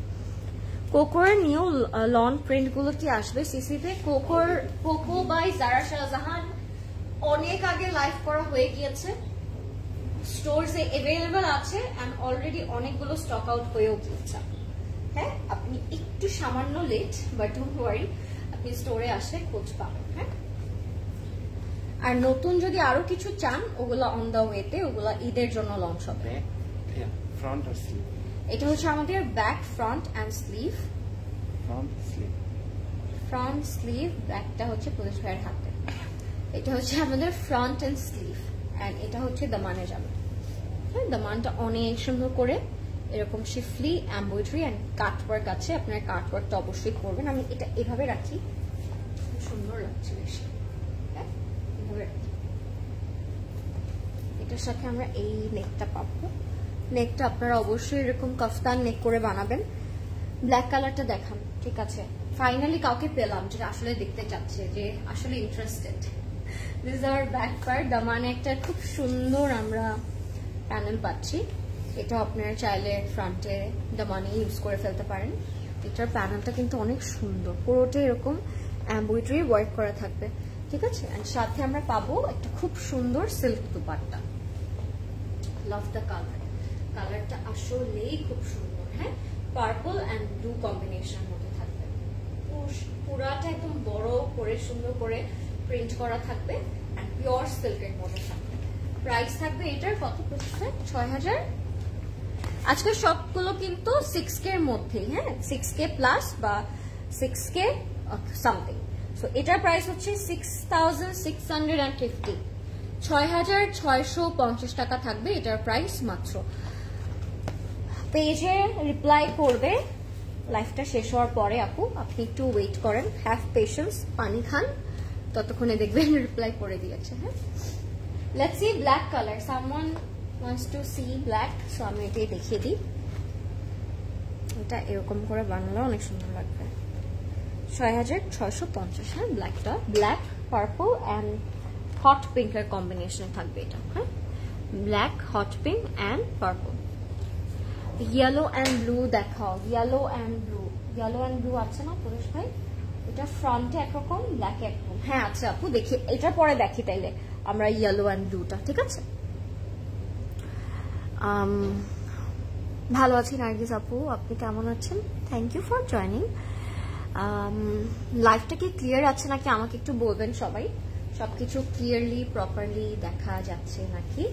কোকোর নিউ লন প্রিন্ট গুলো কি আসবে সিসিতে? কোকো বাই জারা শাহজাহান অনেক আগে লাইভ করা হয়ে গিয়েছে, স্টোরসে অ্যাভেলেবল আছে, এন্ড অলরেডি অনেকগুলো স্টক আউট হয়েও গিয়েছে। হ্যাঁ, আপনি একটু সামান্য লেট, বাট ডোন্ট ওয়ারি, আপনি স্টোরে আসলে খোঁজ পাবেন। হ্যাঁ, আর নতুন যদি আরো কিছু চান ওগুলা অন দা ওয়েতে, ওগুলা ঈদের জন্য লঞ্চ হবে। ফ্রন্ট আর স্লিভ, এটা হচ্ছে আমাদের back, front and sleeve. Front sleeve, ব্যাকটা হচ্ছে পুলিশ ভাইয়ের হাতে। এটা হচ্ছে আমাদের ফ্রন্ট এন্ড স্লিভ, এন্ড এটা হচ্ছে দামানে যাবে। হ্যাঁ, দামানটা অনেক সুন্দর করে এরকম শিফলি এমব্রয়ডারি এন্ড কাটওয়ার্ক আছে। আপনার কাটওয়ার্কটা অবশ্যই করবেন। আমি এটা এভাবে রাখি, সুন্দর লাগছে বেশি। হ্যাঁ, এভাবে রাখি। এটার সাথে আমরা এই নেকটা পাবো। নেকটা আপনারা অবশ্যই এরকম কাফতান নেক করে বানাবেন। ব্ল্যাক কালারটা দেখান, ঠিক আছে? ফাইনালি কাউকে পেলাম যেটা আসলে দেখতে চাচ্ছে, যে আসলে interested. This R back part. দামানে একটা খুব সুন্দর আমরা প্যানেল পাচ্ছি। এটা আপনারা চাইলে ফ্রন্টে দামানে ইউজ করে ফেলতে পারেন। এটার প্যানেলটা কিন্তু অনেক সুন্দর, পুরোটা এরকম এমব্রয়ডারি ওয়ার্ক করা থাকবে, ঠিক আছে? এন্ড সাথে আমরা পাবো একটা খুব সুন্দর silk dupatta. Love the colour, কালারটা আসলেই খুব সুন্দর। হ্যাঁ, পার্পল এন্ড ব্লু কম্বিনেশনের মধ্যে থাকবে। পুরাটা একদম বড় করে সুন্দর করে প্রিন্ট করা থাকবে এন্ড পিওর সিল্কের মধ্যে থাকবে। প্রাইস থাকবে এটার কত %? 6000। আজকে সবগুলো কিন্তু 6K এর মধ্যে। হ্যাঁ, 6K প্লাস বা 6K সামথিং। সো এটার প্রাইস হচ্ছে 6650, 6650 টাকা থাকবে এটার প্রাইস মাত্র। পেজে রিপ্লাই করবে লাইফটা শেষ হওয়ার পরে। আপু আপনি একটু ওয়েট করেন, হ্যাভ পেশেন্স, পানি খান, ততক্ষণে দেখবেন রিপ্লাই করে দিয়েছে। হ্যাঁ, let's see black colour. Someone wants to see black, so আমি এটাই দেখিয়ে দিই। এটা এরকম করে বানালে অনেক সুন্দর লাগবে। 6650। হ্যাঁ, ব্ল্যাকটা ব্ল্যাক, পার্পল এন্ড হট পিঙ্কের কম্বিনেশনে থাকবে এটা। হ্যাঁ, black, hot pink and purple. Yellow and blue দেখাও। Yellow and blue, yellow and blue আছে না পুরুষ ভাই? এটা ফ্রন্টে একরকম, ব্ল্যাক একরকম। হ্যাঁ আচ্ছা আপু, দেখি এটার পরে দেখি তাইলে আমরা ইয়েলো এন্ড ব্লুটা, ঠিক আছে? ভালো আছি নার্গিস আপু, আপনি কেমন আছেন? Thank you for joining. লাইভটা কি ক্লিয়ার আছে নাকি আমাকে একটু বলবেন সবাই। সবকিছু ক্লিয়ারলি প্রপারলি দেখা যাচ্ছে নাকি?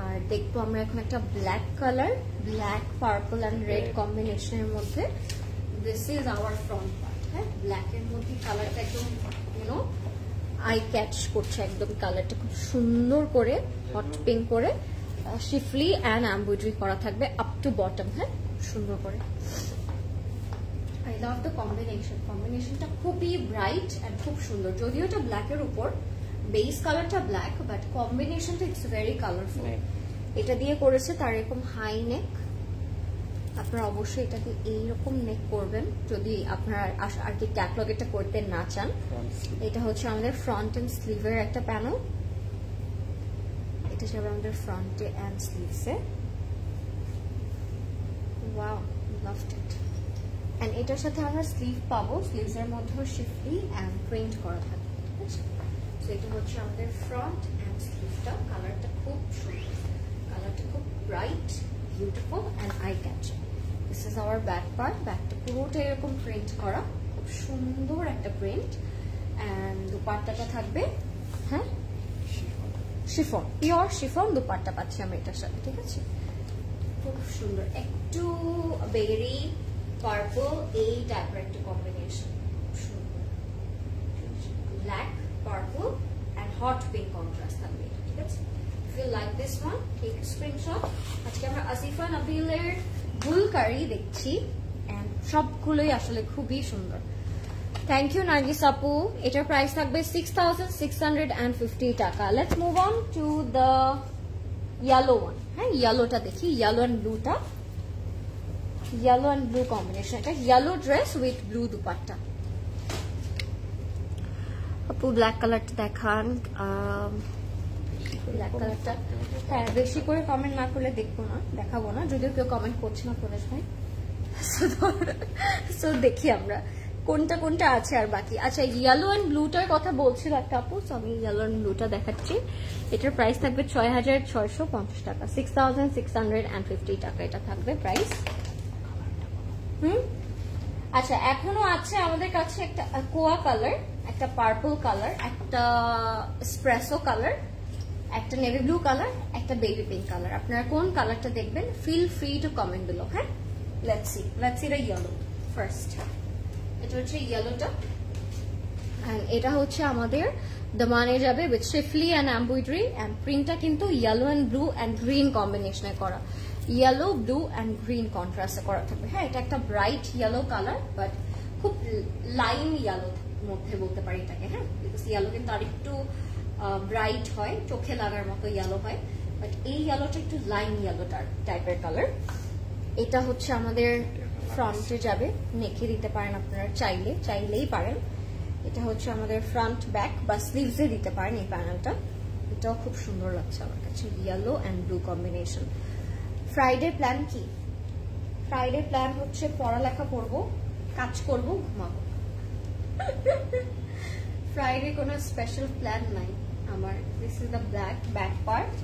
আর দেখবো আমরা এখন একটা black colour, black, purple and red কম্বিনেশনের মধ্যে। This is our front part. হ্যাঁ, ব্ল্যাক এর মধ্যে কালারটা একদম ইউনো আই ক্যাচ করছে একদম। কালারটা খুব সুন্দর করে হট পিঙ্ক করে শিফলি এন্ড এমব্রয়ডারি করা থাকবে আপ টু বটম। হ্যাঁ, সুন্দর করে। I love the combination. কম্বিনেশনটা খুবই ব্রাইট এন্ড খুব সুন্দর। যদিও এটা ব্ল্যাকের উপর, বেস কালারটা ব্ল্যাক, বাট কম্বিনেশনটা ইটস ভেরি কালারফুল। এটা দিয়ে করেছে তার এরকম হাই নেক। আপনারা অবশ্যই এটাকে এইরকম নেক করবেন যদি আপনারা আর কি ক্যাটলগ এটা করতে না চান। এটা হচ্ছে আমাদের ফ্রন্ট এন্ড স্লিভের একটা প্যানেল। এটা যাবে আমাদের ফ্রন্টে এন্ড স্লিভসে। Wow, loved it. এন্ড এটার সাথে আমরা স্লিভ পাবো। স্লিভসের মধ্যেও শিফলি এন্ড প্রিন্ট করা থাকবে, ঠিক আছে? সো এটা হচ্ছে আমাদের ফ্রন্ট এন্ড স্লিভটা। কালারটা খুব সুন্দর, কালারটা খুব bright, beautiful and eye catching. This is our back part. ব্যাকটা পুরোটা এরকম প্রিন্ট করা, খুব সুন্দর একটা প্রিন্ট। এন্ড দুপাট্টাটা থাকবে, হ্যাঁ, শিফন, পিওর শিফন দুপাট্টা পাচ্ছি আমরা এটার সাথে, ঠিক আছে? খুব সুন্দর, একটু বেরি পার্পল এই টাইপের একটা কম্বিনেশন। সুন্দর black, purple and hot pink contrast থাকবে, ঠিক আছে? If you like this one, take screenshot. আজকে আমরা আসিফা নাবিলের গুলকারি দেখছি এন্ড সবগুলোই আসলে খুবই সুন্দর। থ্যাংক ইউ নার্গিস আপু। এটার প্রাইস থাকবে 6650 টাকা। Let's move on to the yellow one. হ্যাঁ, ইয়েলোটা দেখি, ইয়েলো এন্ড ব্লুটা। Yellow and blue combination. এটা yellow dress with blue dupatta. আপু ব্ল্যাক কালারটা দেখান। ব্ল্যাক কালারটা, হ্যাঁ, বেশি করে কমেন্ট না করলে দেখবো না, দেখাবো না, যদিও কেউ কমেন্ট করছে না পরেশ ভাই। সো দেখি আমরা কোনটা কোনটা আছে আর বাকি। আচ্ছা, ইয়েলো এন্ড ব্লুটার কথা বলছিল একটা আপু, সো আমি ইয়েলো এন্ড ব্লুটা দেখাচ্ছি। এটার প্রাইস থাকবে 6650 টাকা, 6650 টাকা এটা থাকবে প্রাইস। আচ্ছা, এখনো আছে আমাদের কাছে একটা কোয়া কালার, একটা পার্পল কালার, একটা এসপ্রেসো কালার, একটা নেভি ব্লু কালার, একটা বেবি পিঙ্ক কালার। আপনারা কোন কালারটা দেখবেন feel free to comment below. হ্যাঁ, let's see the yellow first. এটা হচ্ছে ইয়েলোটা, এটা হচ্ছে আমাদের দামানে যাবে with schiffli and embroidery, and প্রিন্টটা কিন্তু yellow and blue and green কম্বিনেশনে করা, ইয়েলো ব্লু অ্যান্ড গ্রিন কন্ট্রাস্টে করা থাকবে। হ্যাঁ, এটা একটা ব্রাইট ইয়েলো কালার, বাট খুব লাইন ইয়েলো মধ্যে বলতে পারি এটাকে। হ্যাঁ, বিকজ ইয়েলো কিন্তু আর একটু ব্রাইট হয়, চোখে লাগার মতো ইয়েলো হয়, বাট এই ইয়েলোটা একটু লাইন ইয়েলো টাইপের কালার। এটা হচ্ছে আমাদের ফ্রন্টে যাবে, নেকে দিতে পারেন আপনারা, চাইলেই পারেন। এটা হচ্ছে আমাদের ফ্রন্ট ব্যাক বা স্লিভসে দিতে পারেন এই প্যানেলটা। এটাও খুব সুন্দর লাগছে আমার কাছে, yellow and blue combination. Friday plan কি? ফ্রাইডে প্ল্যান হচ্ছে পড়ালেখা করব, কাজ করব, ঘুমাবো। ফ্রাইডে কোনো স্পেশাল প্ল্যান নাই আমার। This is the back part.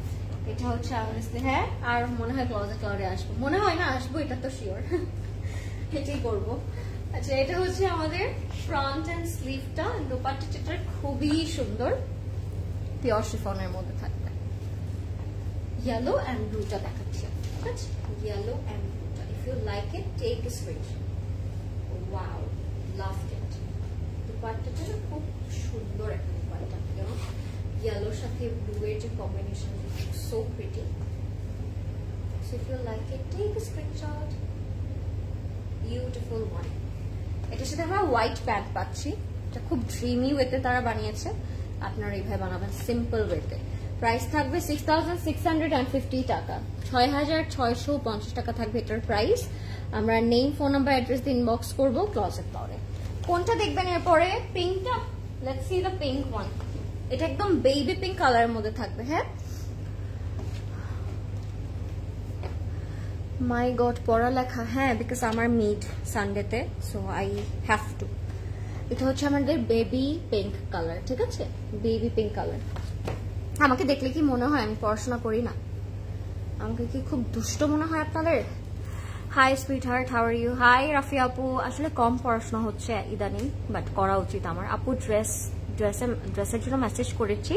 এটা হচ্ছে আমাদের, হ্যাঁ, আর মনে হয় ক্লোজেট ক্লাউডে আসবো, মনে হয় না আসবো, এটা তো শিওর, এটাই করবো। আচ্ছা, এটা হচ্ছে আমাদের ফ্রন্ট এন্ড স্লিভটা। দোপাট্টাটা খুবই সুন্দর, পিওর শিফনের মধ্যে থাকবে। ইয়েলো অ্যান্ড ব্লুটা দেখাচ্ছি, ঠিক আছে? ইয়েলো অ্যান্ড ব্লুটা, if you like it take a screenshot. Wow, loved it. দোপাট্টাটা খুব সুন্দর একটা দোপাট্টা, ইয়েলোর সাথে ব্লু এর যে combination, so pretty. So if you like it take a screenshot. Beautiful one. এটার সাথে আমরা হোয়াইট প্যান্ট পাচ্ছি, এটা খুব ড্রিমি ওয়েতে তারা বানিয়েছে, আপনারা এইভাবে বানাবেন সিম্পল ওয়েতে। প্রাইস থাকবে 6,650 টাকা, 6,650 টাকা থাকবে এটার প্রাইস। আমরা নেম, ফোন নাম্বার, অ্যাড্রেস দিয়ে ইনবক্স করবো ক্লজেট ক্লাউডে। কোনটা দেখবেন এরপরে? পিঙ্কটা। Let's see the pink one. এটা একদম বেবি পিঙ্ক কালারের মধ্যে থাকবে। হ্যাঁ, মাই গড, পড়ালেখা, হ্যাঁ, বিকজ আমার মিড সানডেতে, সো আই হ্যাভ টু। এটা হচ্ছে আমাদের বেবি পিঙ্ক কালার, ঠিক আছে? Baby pink colour. আমাকে দেখলে কি মনে হয় আমি পড়াশোনা করি না? আমাকে কি খুব দুষ্ট মনে হয় আপনাদের? Hi sweetheart, how are you? Hi Rafi আপু। আসলে কম পড়াশোনা হচ্ছে ইদানিং, বাট করা উচিত আমার। আপু ড্রেসের জন্য মেসেজ করেছি,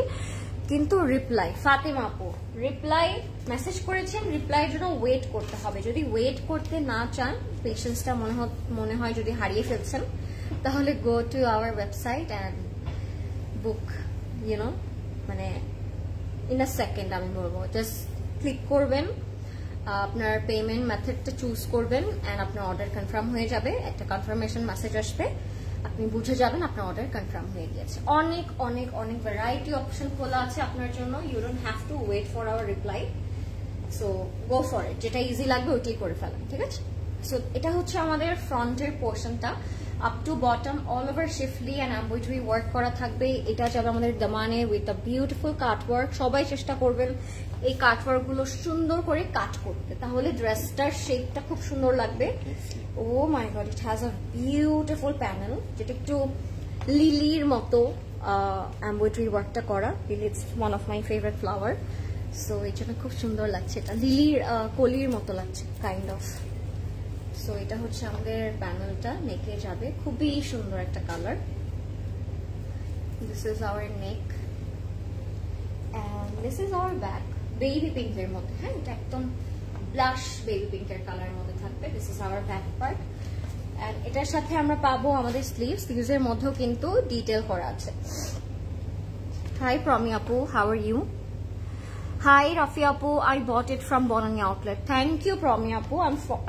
কিন্তু রিপ্লাই, ফাতেমা আপু রিপ্লাই মেসেজ করেছেন, রিপ্লাইয়ের জন্য ওয়েট করতে হবে। যদি ওয়েট করতে না চান, পেশেন্সটা মনে হয় যদি হারিয়ে ফেলছেন, তাহলে go to our website and book, you know, মানে ইন আ সেকেন্ড আমি বলবো, জাস্ট ক্লিক করবেন, আপনার পেমেন্ট মেথডটা চুজ করবেন, অ্যান্ড আপনার অর্ডার কনফার্ম হয়ে যাবে। একটা কনফার্মেশন মেসেজ আসবে, আপনি বুঝে যাবেন আপনার অর্ডার কনফার্ম হয়ে গিয়েছে। অনেক অনেক অনেক ভ্যারাইটি অপশন খোলা আছে আপনার জন্য। You don't have to wait for our reply, so go for it. যেটা ইজি লাগবে ওইটাই করে ফেলেন, ঠিক আছে? সো এটা হচ্ছে আমাদের ফ্রন্টের পোর্শনটা, up to bottom all over schiffli and embroidery work করা থাকবে। এটা যাবে আমাদের দামানে with a beautiful cut work. সবাই চেষ্টা করবেন এই কাট ওয়ার্ক গুলো সুন্দর করে কাট করতে, তাহলে ড্রেসটার শেপটা খুব সুন্দর লাগবে। Oh my God, it has a beautiful panel, যেটা একটু লিলির মতো এমব্রয়ডারি ওয়ার্কটা করা। Lily it's one of my favourite flower, so এই জন্য খুব সুন্দর লাগছে। এটা লিলির কলির মতো লাগছে কাইন্ড অফ। সো এটা হচ্ছে আমাদের প্যানেলটা, নেকে যাবে, খুবই সুন্দর একটা colour. This is our neck and this is our back, baby পিঙ্কের মধ্যে। হ্যাঁ, এটা একদম ব্লাশ বেবি পিঙ্কের কালারের মধ্যে থাকবে। This is our back part, and এটার সাথে আমরা পাবো আমাদের স্লিভসের মধ্যেও কিন্তু ডিটেল করা আছে। হাই প্রমি আপু, how are you? Hi Rafi Apu, I bought it from Bonani Outlet. Thank you Promi Apu.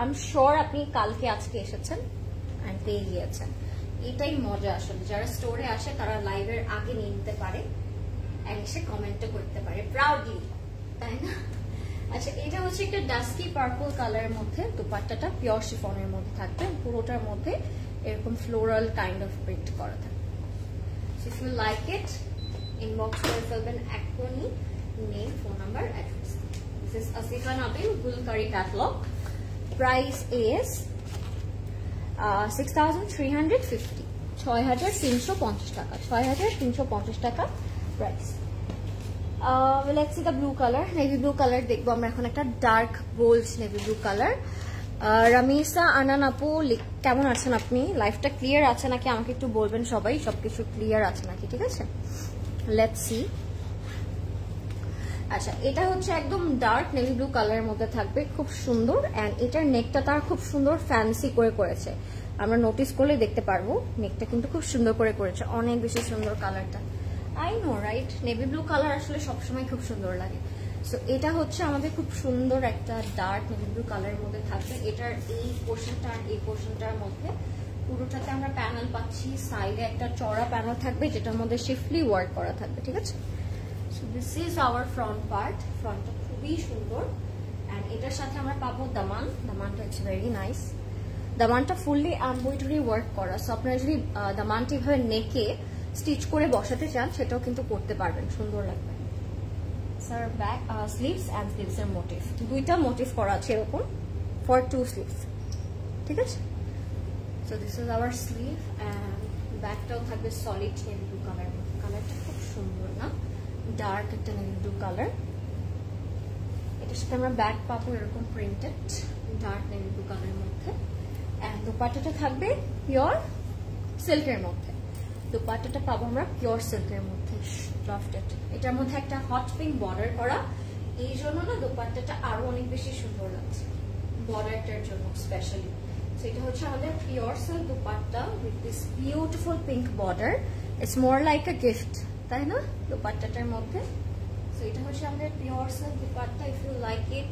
I'm sure আপনি কালকে আজকে এসেছেন and পেয়ে গিয়েছেন। এটাই মজা আসলে, যারা স্টোরে আসে তারা লাইভের আগে নিয়ে নিতে পারে and এসে কমেন্টও করতে পারে প্রাউডলি, তাই না? আচ্ছা, এটা হচ্ছে একটা ডাস্কি পার্পল কালারের মধ্যে, দুপাট্টাটা পিওর শিফনের মধ্যে থাকবে, পুরোটার মধ্যে এরকম ফ্লোরাল কাইন্ড অফ প্রিন্ট করা থাকবে। So if you like it, inbox করে ফেলবেন এখনই, name, phone number, address. This is Asifa Nabil Gulkari catalog. Price is 6,350. 6,350 টাকা, 6,350 টাকা price. Let's see the blue color, navy blue color দেখবো আমরা এখন, একটা dark bold navy blue color. Ramisa আনান আপু, কেমন আছেন আপনি? লাইফটা ক্লিয়ার আছে নাকি আমাকে একটু বলবেন সবাই, সবকিছু ক্লিয়ার আছে নাকি, ঠিক আছে? Let's see. আচ্ছা, এটা হচ্ছে একদম ডার্ক নেভি ব্লু কালারের মধ্যে থাকবে, খুব সুন্দর। এন্ড এটার নেকটা তার খুব সুন্দর ফ্যান্সি করে করেছে, আমরা নোটিস করলে দেখতে পারবো। নেকটা কিন্তু খুব সুন্দর করে করেছে, অনেক বেশি সুন্দর কালারটা। I know right, navy blue colour আসলে সবসময় খুব সুন্দর লাগে। সো এটা হচ্ছে আমাদের খুব সুন্দর একটা ডার্ক নেভি ব্লু কালারের মধ্যে থাকবে। এটার এই পোর্শনটা আর এই পোর্শনটার মধ্যে পুরোটাতে আমরা প্যানেল পাচ্ছি, সাইডে একটা চড়া প্যানেল থাকবে যেটার মধ্যে শিফটলি ওয়ার্ক করা থাকবে, ঠিক আছে। So this is our front part, ফ্রন্টটা খুবই সুন্দর। অ্যান্ড এটার সাথে আমরা পাবো দামান, দামানটা ইটস ভেরি নাইস। দামানটা ফুললি এমব্রয়ডারি ওয়ার্ক করা, সো আপনারা যদি দামানটা এভাবে নেকে স্টিচ করে বসাতে চান সেটাও কিন্তু করতে পারবেন, সুন্দর লাগবে। Sir back sleeves and sleeves এর মোটিভ, দুইটা মোটিভ করা আছে এরকম ফর 2 স্লিভস, ঠিক আছে। So this is our sleeve and ব্যাকটাও থাকবে সলিড নেভি ব্লু কালার, কালারটা খুব সুন্দর না, ডার্ক একটা নেভি ব্লু কালার। এটার সাথে আমরা ব্যাক পাবো এরকম প্রিন্টেড ডার্ক নেভি ব্লু কালারের মধ্যে। অ্যান্ড দোপাট্টাটা থাকবে পিওর সিল্কের মধ্যে, দোপাট্টাটা পাবো আমরা পিওর সিল্কের মধ্যে লফটেড। এটার মধ্যে একটা হট পিঙ্ক বর্ডার করা, এই জন্য না দোপাট্টাটা আরো অনেক বেশি সুন্দর লাগছে বর্ডারটার জন্য স্পেশালি। সো এটা হচ্ছে আমাদের pure silk dupatta with this beautiful pink border, it's more like a gift, তাই না দোপাট্টাটার মধ্যে। সো এটা হচ্ছে আমাদের pure silk dupatta. If you like it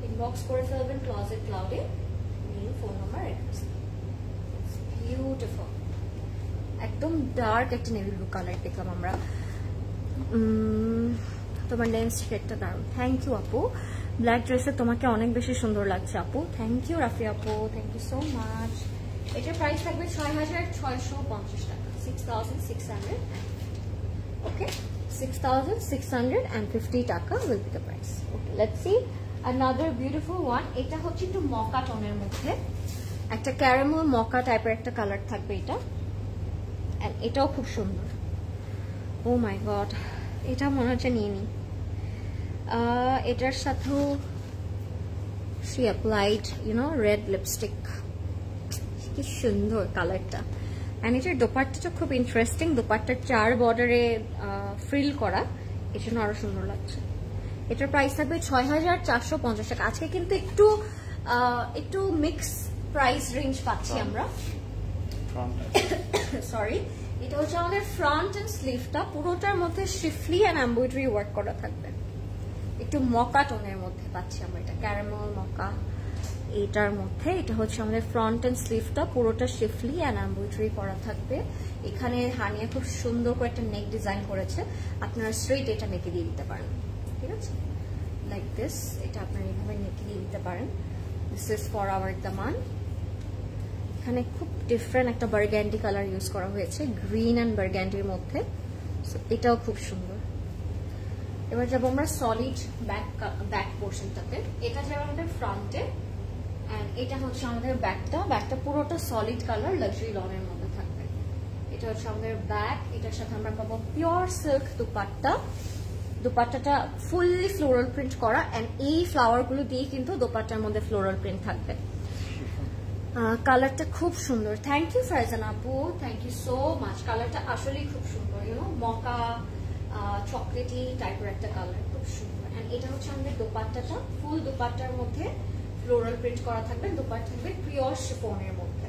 inbox করে ফেলবেন ক্লোজেট ক্লাউডে, new phone number address. It's beautiful, একদম ডার্ক একটা নেভি ব্লু কালার দেখলাম আমরা। তোমার লেন্স শেডটা দারুণ, থ্যাংক ইউ আপু। ব্ল্যাক ড্রেসে তোমাকে অনেক বেশি সুন্দর লাগছে আপু, থ্যাংক ইউ রাফি আপু, থ্যাংক ইউ সো মাচ। এটার প্রাইস থাকবে 6,650 টাকা, 6,600। ওকে, 6,650 টাকা will be the price. Okay, let's see another beautiful one. এটা হচ্ছে একটু মকা টোনের মধ্যে, একটা ক্যারামেল মকা টাইপের একটা কালার থাকবে এটা। এন্ড এটাও খুব সুন্দর। ও মাই গড, এটা মনে হচ্ছে নিয়ে নি। এটার সাথেও she applied red lipstick, কি সুন্দর কালারটা। এন্ড এটার দোপাট্টাটা খুব ইন্টারেস্টিং, দোপাট্টার 4 বর্ডারে ফ্রিল করা, এই জন্য আরো সুন্দর লাগছে। এটার প্রাইস থাকবে 6,450 টাকা। আজকে কিন্তু একটু মিক্স প্রাইস রেঞ্জ পাচ্ছি আমরা। সরি, এটা হচ্ছে আমাদের ফ্রন্ট এন্ড স্লিভটা, পুরোটার মধ্যে শিফলি এন্ড এমব্রয়ডারি ওয়ার্ক করা থাকবে, একটু মকা টোনের মধ্যে পাচ্ছি আমরা এটা, ক্যারামেল মকা। এটার মধ্যে এটা হচ্ছে আমাদের ফ্রন্ট এন্ড স্লিভটা, পুরোটা শিফলি এন্ড এমব্রয়ডারি করা থাকবে। এখানে হানিয়া খুব সুন্দর করে একটা নেক ডিজাইন করেছে, আপনারা স্ট্রেট এটা নেকে দিয়ে দিতে পারেন, ঠিক আছে, লাইক দিস। এটা আপনারা এইভাবে নেকে দিয়ে দিতে পারেন। দিস ইজ ফর আওয়ার দামান। এখানে খুব ডিফারেন্ট একটা বার্গ্যান্ডি কালার ইউজ করা হয়েছে, গ্রিন অ্যান্ড বার্গ্যান্ডির মধ্যে, এটাও খুব সুন্দর। এবার যাবো আমরা সলিড ব্যাক পোর্শনটাতে। এটা যাবে আমাদের ফ্রন্টে, এন্ড এটা হচ্ছে আমাদের ব্যাকটা পুরোটা সলিড কালার লাক্সারি লনের মধ্যে থাকবে। এটা হচ্ছে আমাদের ব্যাক, এটার সাথে আমরা পাবো পিওর সিল্ক দোপাট্টা, দোপাট্টাটা ফুললি ফ্লোরাল প্রিন্ট করা, এন্ড এই ফ্লাওয়ার গুলো দিয়ে কিন্তু দোপাট্টার মধ্যে ফ্লোরাল প্রিন্ট থাকবে। কালারটা খুব সুন্দর, থ্যাংক ইউ ফারজান আপু, থ্যাংক ইউ সো মাচ। কালারটা আসলেই খুব সুন্দর, মকা চকলেটি টাইপের একটা কালার, খুব সুন্দর। এন্ড এটা হচ্ছে আমাদের দোপাট্টাটা, ফুল দোপাট্টার মধ্যে ফ্লোরাল প্রিন্ট করা থাকবে, দোপাট্টা থাকবে পিওর শিফনের মধ্যে।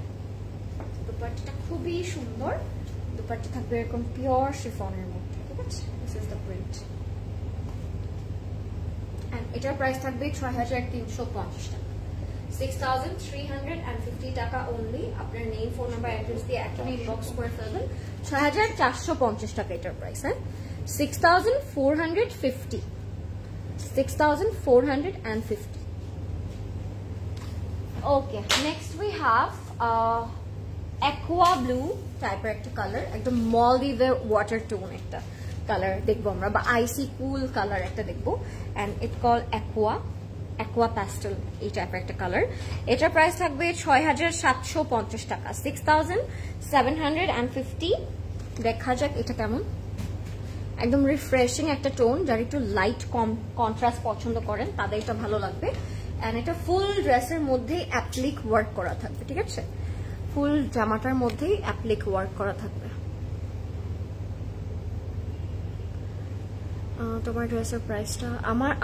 দোপাট্টাটা খুবই সুন্দর, দোপাট্টা থাকবে এরকম পিওর শিফনের মধ্যে, ঠিক আছে। This is the print. And এটার প্রাইস থাকবে 6,350 টাকা, 6,350 টাকা অনলি। আপনার নেম, ফোন নাম্বার, অ্যাড্রেস দিয়ে একটা ইনবক্স করে ফেলবেন। 6,450 টাকা এটার প্রাইস, হ্যাঁ, 6,450, 6,450। Okay, next we have aqua blue টাইপের একটা কালার, একদম মলদ্বীপের ওয়াটার টোন একটা কালার দেখবো আমরা, বা আইসি কুল কালার একটা দেখবো। And it call aqua pastel, এই টাইপের একটা কালার। এটার প্রাইস থাকবে 6,750 টাকা, 6,750। দেখা যাক এটা কেমন, একদম রিফ্রেশিং একটা টোন, যারা একটু লাইট কন্ট্রাস্ট পছন্দ করেন তাদের এটা ভালো লাগবে। এন্ড এটা ফুল ড্রেসের মধ্যেই অ্যাপ্লিক ওয়ার্ক করা থাকবে, ঠিক আছে, ফুল জামাটার মধ্যেই অ্যাপ্লিক ওয়ার্ক করা থাকবে। তোমার ড্রেসের প্রাইসটা,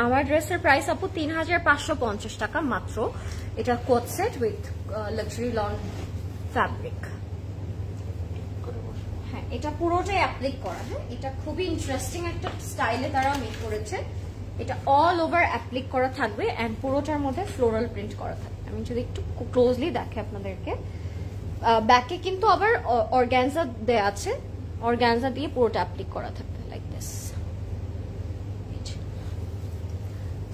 আমার ড্রেসের প্রাইস আপু 3,550 টাকা মাত্র। এটা coat set with luxury lawn fabric. হ্যাঁ, এটা পুরোটাই অ্যাপ্লিক করা। হ্যাঁ, এটা খুবই ইন্টারেস্টিং একটা স্টাইলে তারা মেক করেছে। এটা অল ওভার অ্যাপ্লিক করা থাকবে এন্ড পুরোটার মধ্যে ফ্লোরাল প্রিন্ট করা থাকবে। আমি যদি একটু ক্লোজলি দেখে আপনাদেরকে, ব্যাকে কিন্তু আবার অর্গানজা দেয়া আছে, অর্গানজা দিয়ে পুরোটা অ্যাপ্লিক করা থাকবে like this.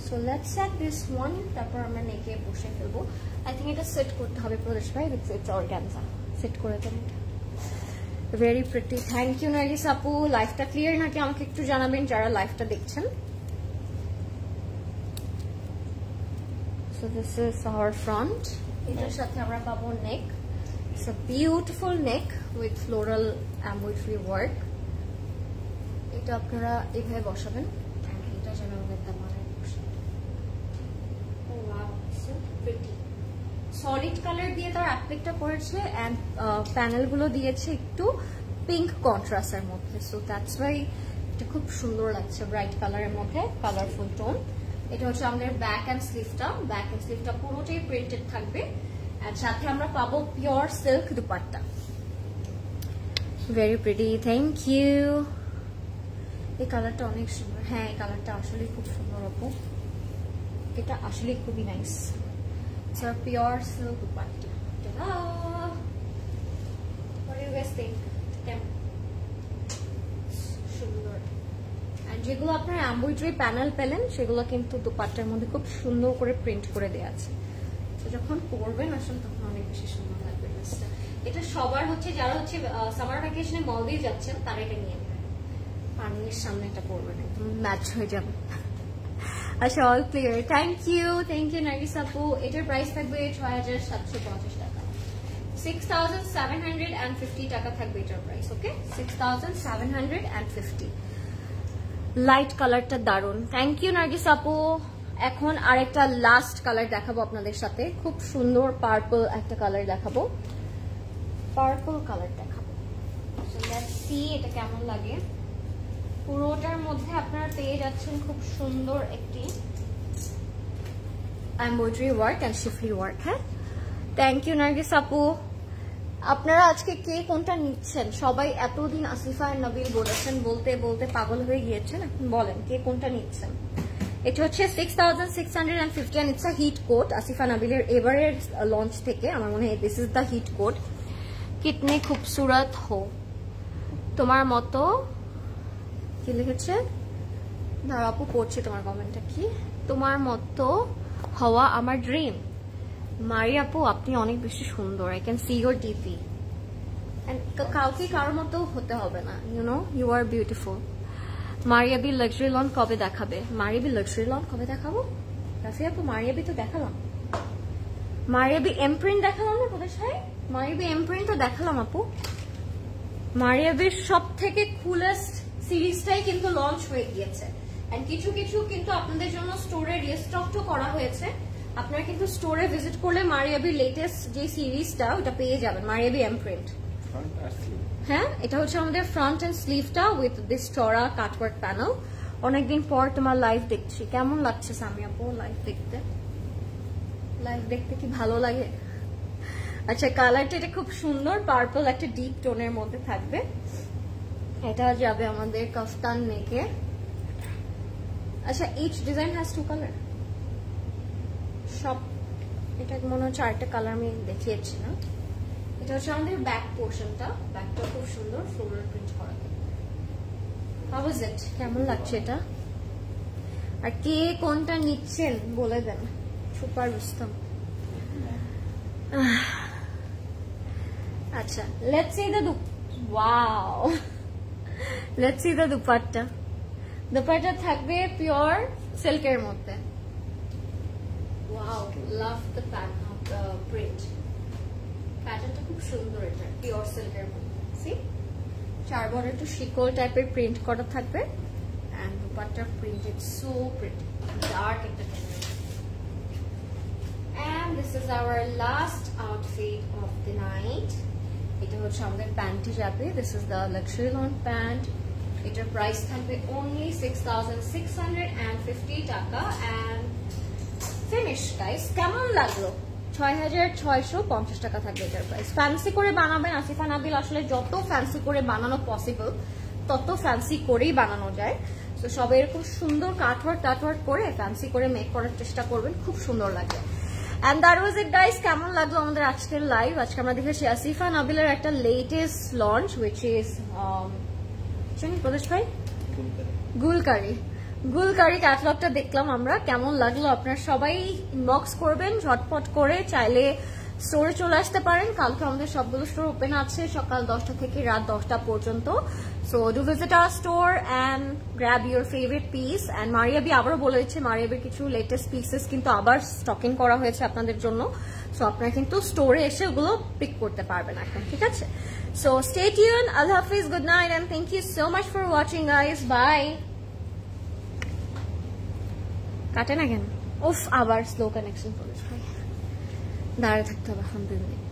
So let's said this one, তারপর আমরা নেকে বসে ফেলবো। আই থিঙ্ক এটা সেট করতে হবে প্রদেশ ভাই, ইটস অর্গানজা। সেট করে দেন এটা। Very pretty. Thank you Nargis আপু। লাইফটা ক্লিয়ার নাকি আমাকে একটু জানাবেন যারা লাইফটা দেখছেন। So this is our front. এটার সাথে আমরা পাবো neck. It's a beautiful neck with floral embroidery work. এটা আপনারা এইভাবে বসাবেন। এটা যেন আমাদের দামানের বসে। Oh wow, so pretty. Solid colour দিয়ে তার অ্যাপ্লিকটা করেছে এন্ড প্যানেলগুলো দিয়েছে একটু পিঙ্ক কন্ট্রাস্টের মধ্যে। সো দ্যাটস ওয়াই এটা খুব সুন্দর লাগছে, ব্রাইট কালারের মধ্যে, কালারফুল টোন। এটা হচ্ছে আমাদের ব্যাক অ্যান্ড স্লিভটা। ব্যাক অ্যান্ড স্লিভটা পুরোটাই প্রিন্টেড থাকবে এন্ড সাথে আমরা পাবো pure silk dupatta. Very pretty, thank you. এই কালারটা অনেক সুন্দর। হ্যাঁ, এই কালারটা আসলে খুব সুন্দর আপু, এটা আসলে খুবই nice. It's a pure silk dupatta. Ta-da! What do you guys think? সুন্দর। And যেগুলো আপনার এমব্রয়ডারি প্যানেল পেলেন সেগুলো কিন্তু দুপাট্টার মধ্যে খুব সুন্দর করে প্রিন্ট করে দেওয়া আছে। তো যখন পরবেন আসলে তখন অনেক বেশি সুন্দর লাগবে ড্রেসটা। এটা সবার হচ্ছে, যারা হচ্ছে সামার ভ্যাকেশনে মলদ্বীপ যাচ্ছেন তারা এটা নিয়ে নেবেন, পানির সামনে এটা পরবেন, একদম ম্যাচ হয়ে যাবে। আচ্ছা, all clear. Thank you Nargis আপু। এটার প্রাইস থাকবে ৬,৭৫০ টাকা। 6,750 টাকা থাকবে এটার প্রাইস। ওকে, 6,750। লাইট কালারটা দারুন। থ্যাংক ইউ নার্গিস আপু। এখন আরেকটা লাস্ট কালার দেখাবো আপনাদের সাথে। খুব সুন্দর পার্পল একটা কালার দেখাবো, পার্পল কালার দেখাবো। লেটস সি এটা কেমন লাগে। পুরোটার মধ্যে আপনারা পেয়ে যাচ্ছেন খুব সুন্দর একটি embroidery work and schiffli work. হ্যাঁ, থ্যাংক ইউ নার্গিস আপু। আপনারা আজকে কে কোনটা নিচ্ছেন? সবাই এতদিন আসিফা আর নবীল বলেছেন, বলতে বলতে পাগল হয়ে গিয়েছেন। এখন বলেন কে কোনটা নিচ্ছেন। এটা হচ্ছে 6,650 and it's a hit coat. Asifa নবীলের এবারের লঞ্চ থেকে আমার মনে হয় this is the hit coat. কিতনে খুবসুরত হো, তোমার মতো, কি লিখেছে দাঁড়া আপু পড়ছি তোমার কমেন্টটা কি, তোমার মতো হওয়া আমার ড্রিম। মারি আপু আপনি অনেক বেশি সুন্দর, I can see your DP. কাউকে কারোর মতো হতে হবে না, you know you are beautiful. Maria B luxury lawn কবে দেখাবে? মারিয়াবি লাক্সারি লন কবে দেখাবো? রাফি আপু মারিয়াবি তো দেখালাম, মারিয়াবি এমপ্রিন্ট দেখালাম না কোথায় সাই? মারিয়াবি এমপ্রিন্ট তো দেখালাম আপু। মারিয়াবির সব থেকে কুলেস্ট সিরিজটাই কিন্তু লঞ্চ হয়ে গিয়েছে এন্ড কিছু কিছু কিন্তু আপনাদের জন্য স্টোরে রিস্টক তো করা হয়েছে। আপনারা কিন্তু স্টোরে ভিজিট করলে মারিয়াবির লেটেস্ট যে সিরিজটা ওটা পেয়ে যাবেন, মারিয়াবি এমপ্রিন্ট। হ্যাঁ, এটা হচ্ছে আমাদের ফ্রন্ট এন্ড স্লিভটা উইথ দিস চড়া কাটওয়ার্ক প্যানেল। অনেকদিন পর তোমার লাইভ দেখছি, কেমন লাগছে সামি আপু লাইভ দেখতে? লাইভ দেখতে কি ভালো লাগে? আচ্ছা, কালারটা এটা খুব সুন্দর, পার্পল একটা ডিপ টোনের মধ্যে থাকবে। এটা যাবে আমাদের কাফতান নেকে। আচ্ছা, ইচ ডিজাইন হ্যাজ 2 কালার সব। এটা মনে হচ্ছে আরেকটা কালার আমি দেখিয়েছি না। এটা হচ্ছে আমাদের ব্যাক পোর্শনটা, ব্যাকটা খুব সুন্দর ফ্লোরাল প্রিন্ট করা। How is it? কেমন লাগছে এটা? আর কে কোনটা নিচ্ছেন বলে দেন। সুপার রুস্তম। আচ্ছা, let's see the wow, let's see the dupatta. Dupatta থাকবে পিওর সিল্কের মধ্যে। Wow, love the print. প্যাটার্নটা খুব সুন্দর, এটা পিওর সিল্কের মধ্যে। সি, 4 বর্ডার একটু শিকল টাইপের প্রিন্ট করা থাকবে and dupatta printed so pretty, dark একটা colour. And this is our last outfit of the night. এটা হচ্ছে আমাদের প্যান্টটি যাবে। This is the luxury lawn pant. এটার প্রাইস থাকবে only 6,650 টাকা এন্ড ফিনিশ। গাইস কেমন লাগলো? 6650 টাকা থাকবে এটার প্রাইস। ফ্যান্সি করে বানাবেন আসিফা নাবিল, আসলে যত ফ্যান্সি করে বানানো পসিবল তত ফ্যান্সি করেই বানানো যায়। তো সব এরকম সুন্দর কাটওয়ার্ক করে ফ্যান্সি করে মেক করার চেষ্টা করবেন, খুব সুন্দর লাগে। And that was it guys. কেমন লাগলো আমাদের আজকের লাইভ? আজকে আমরা দেখেছি আসিফা নাবিলের একটা লেটেস্ট লঞ্চ উইচ ইজ প্রদেশ ভাই গুলকারি ক্যাটালগটা দেখলাম আমরা। কেমন লাগলো আপনারা সবাই ইনবক্স করবেন ঝটপট করে, চাইলে স্টোরে চলে আসতে পারেন। কালকে আমাদের সবগুলো স্টোর ওপেন আছে সকাল 10টা থেকে রাত 10টা পর্যন্ত। So do visit our store and grab your favourite piece. And Maria B আবারও বলে দিচ্ছে, মারিয়াবির কিছু লেটেস্ট পিসেস কিন্তু আবার স্টকিং করা হয়েছে আপনাদের জন্য। সো আপনারা কিন্তু স্টোরে এসে ওগুলো পিক করতে পারবেন এখন, ঠিক আছে? সো স্টে টিউন, আল্লাহ হাফিজ, good night and thank you so much for watching guys, bye. কাটে না কেন? উফ, আবার স্লো কানেকশন, দাঁড়িয়ে থাকতে হবে এখন 2 মিনিট।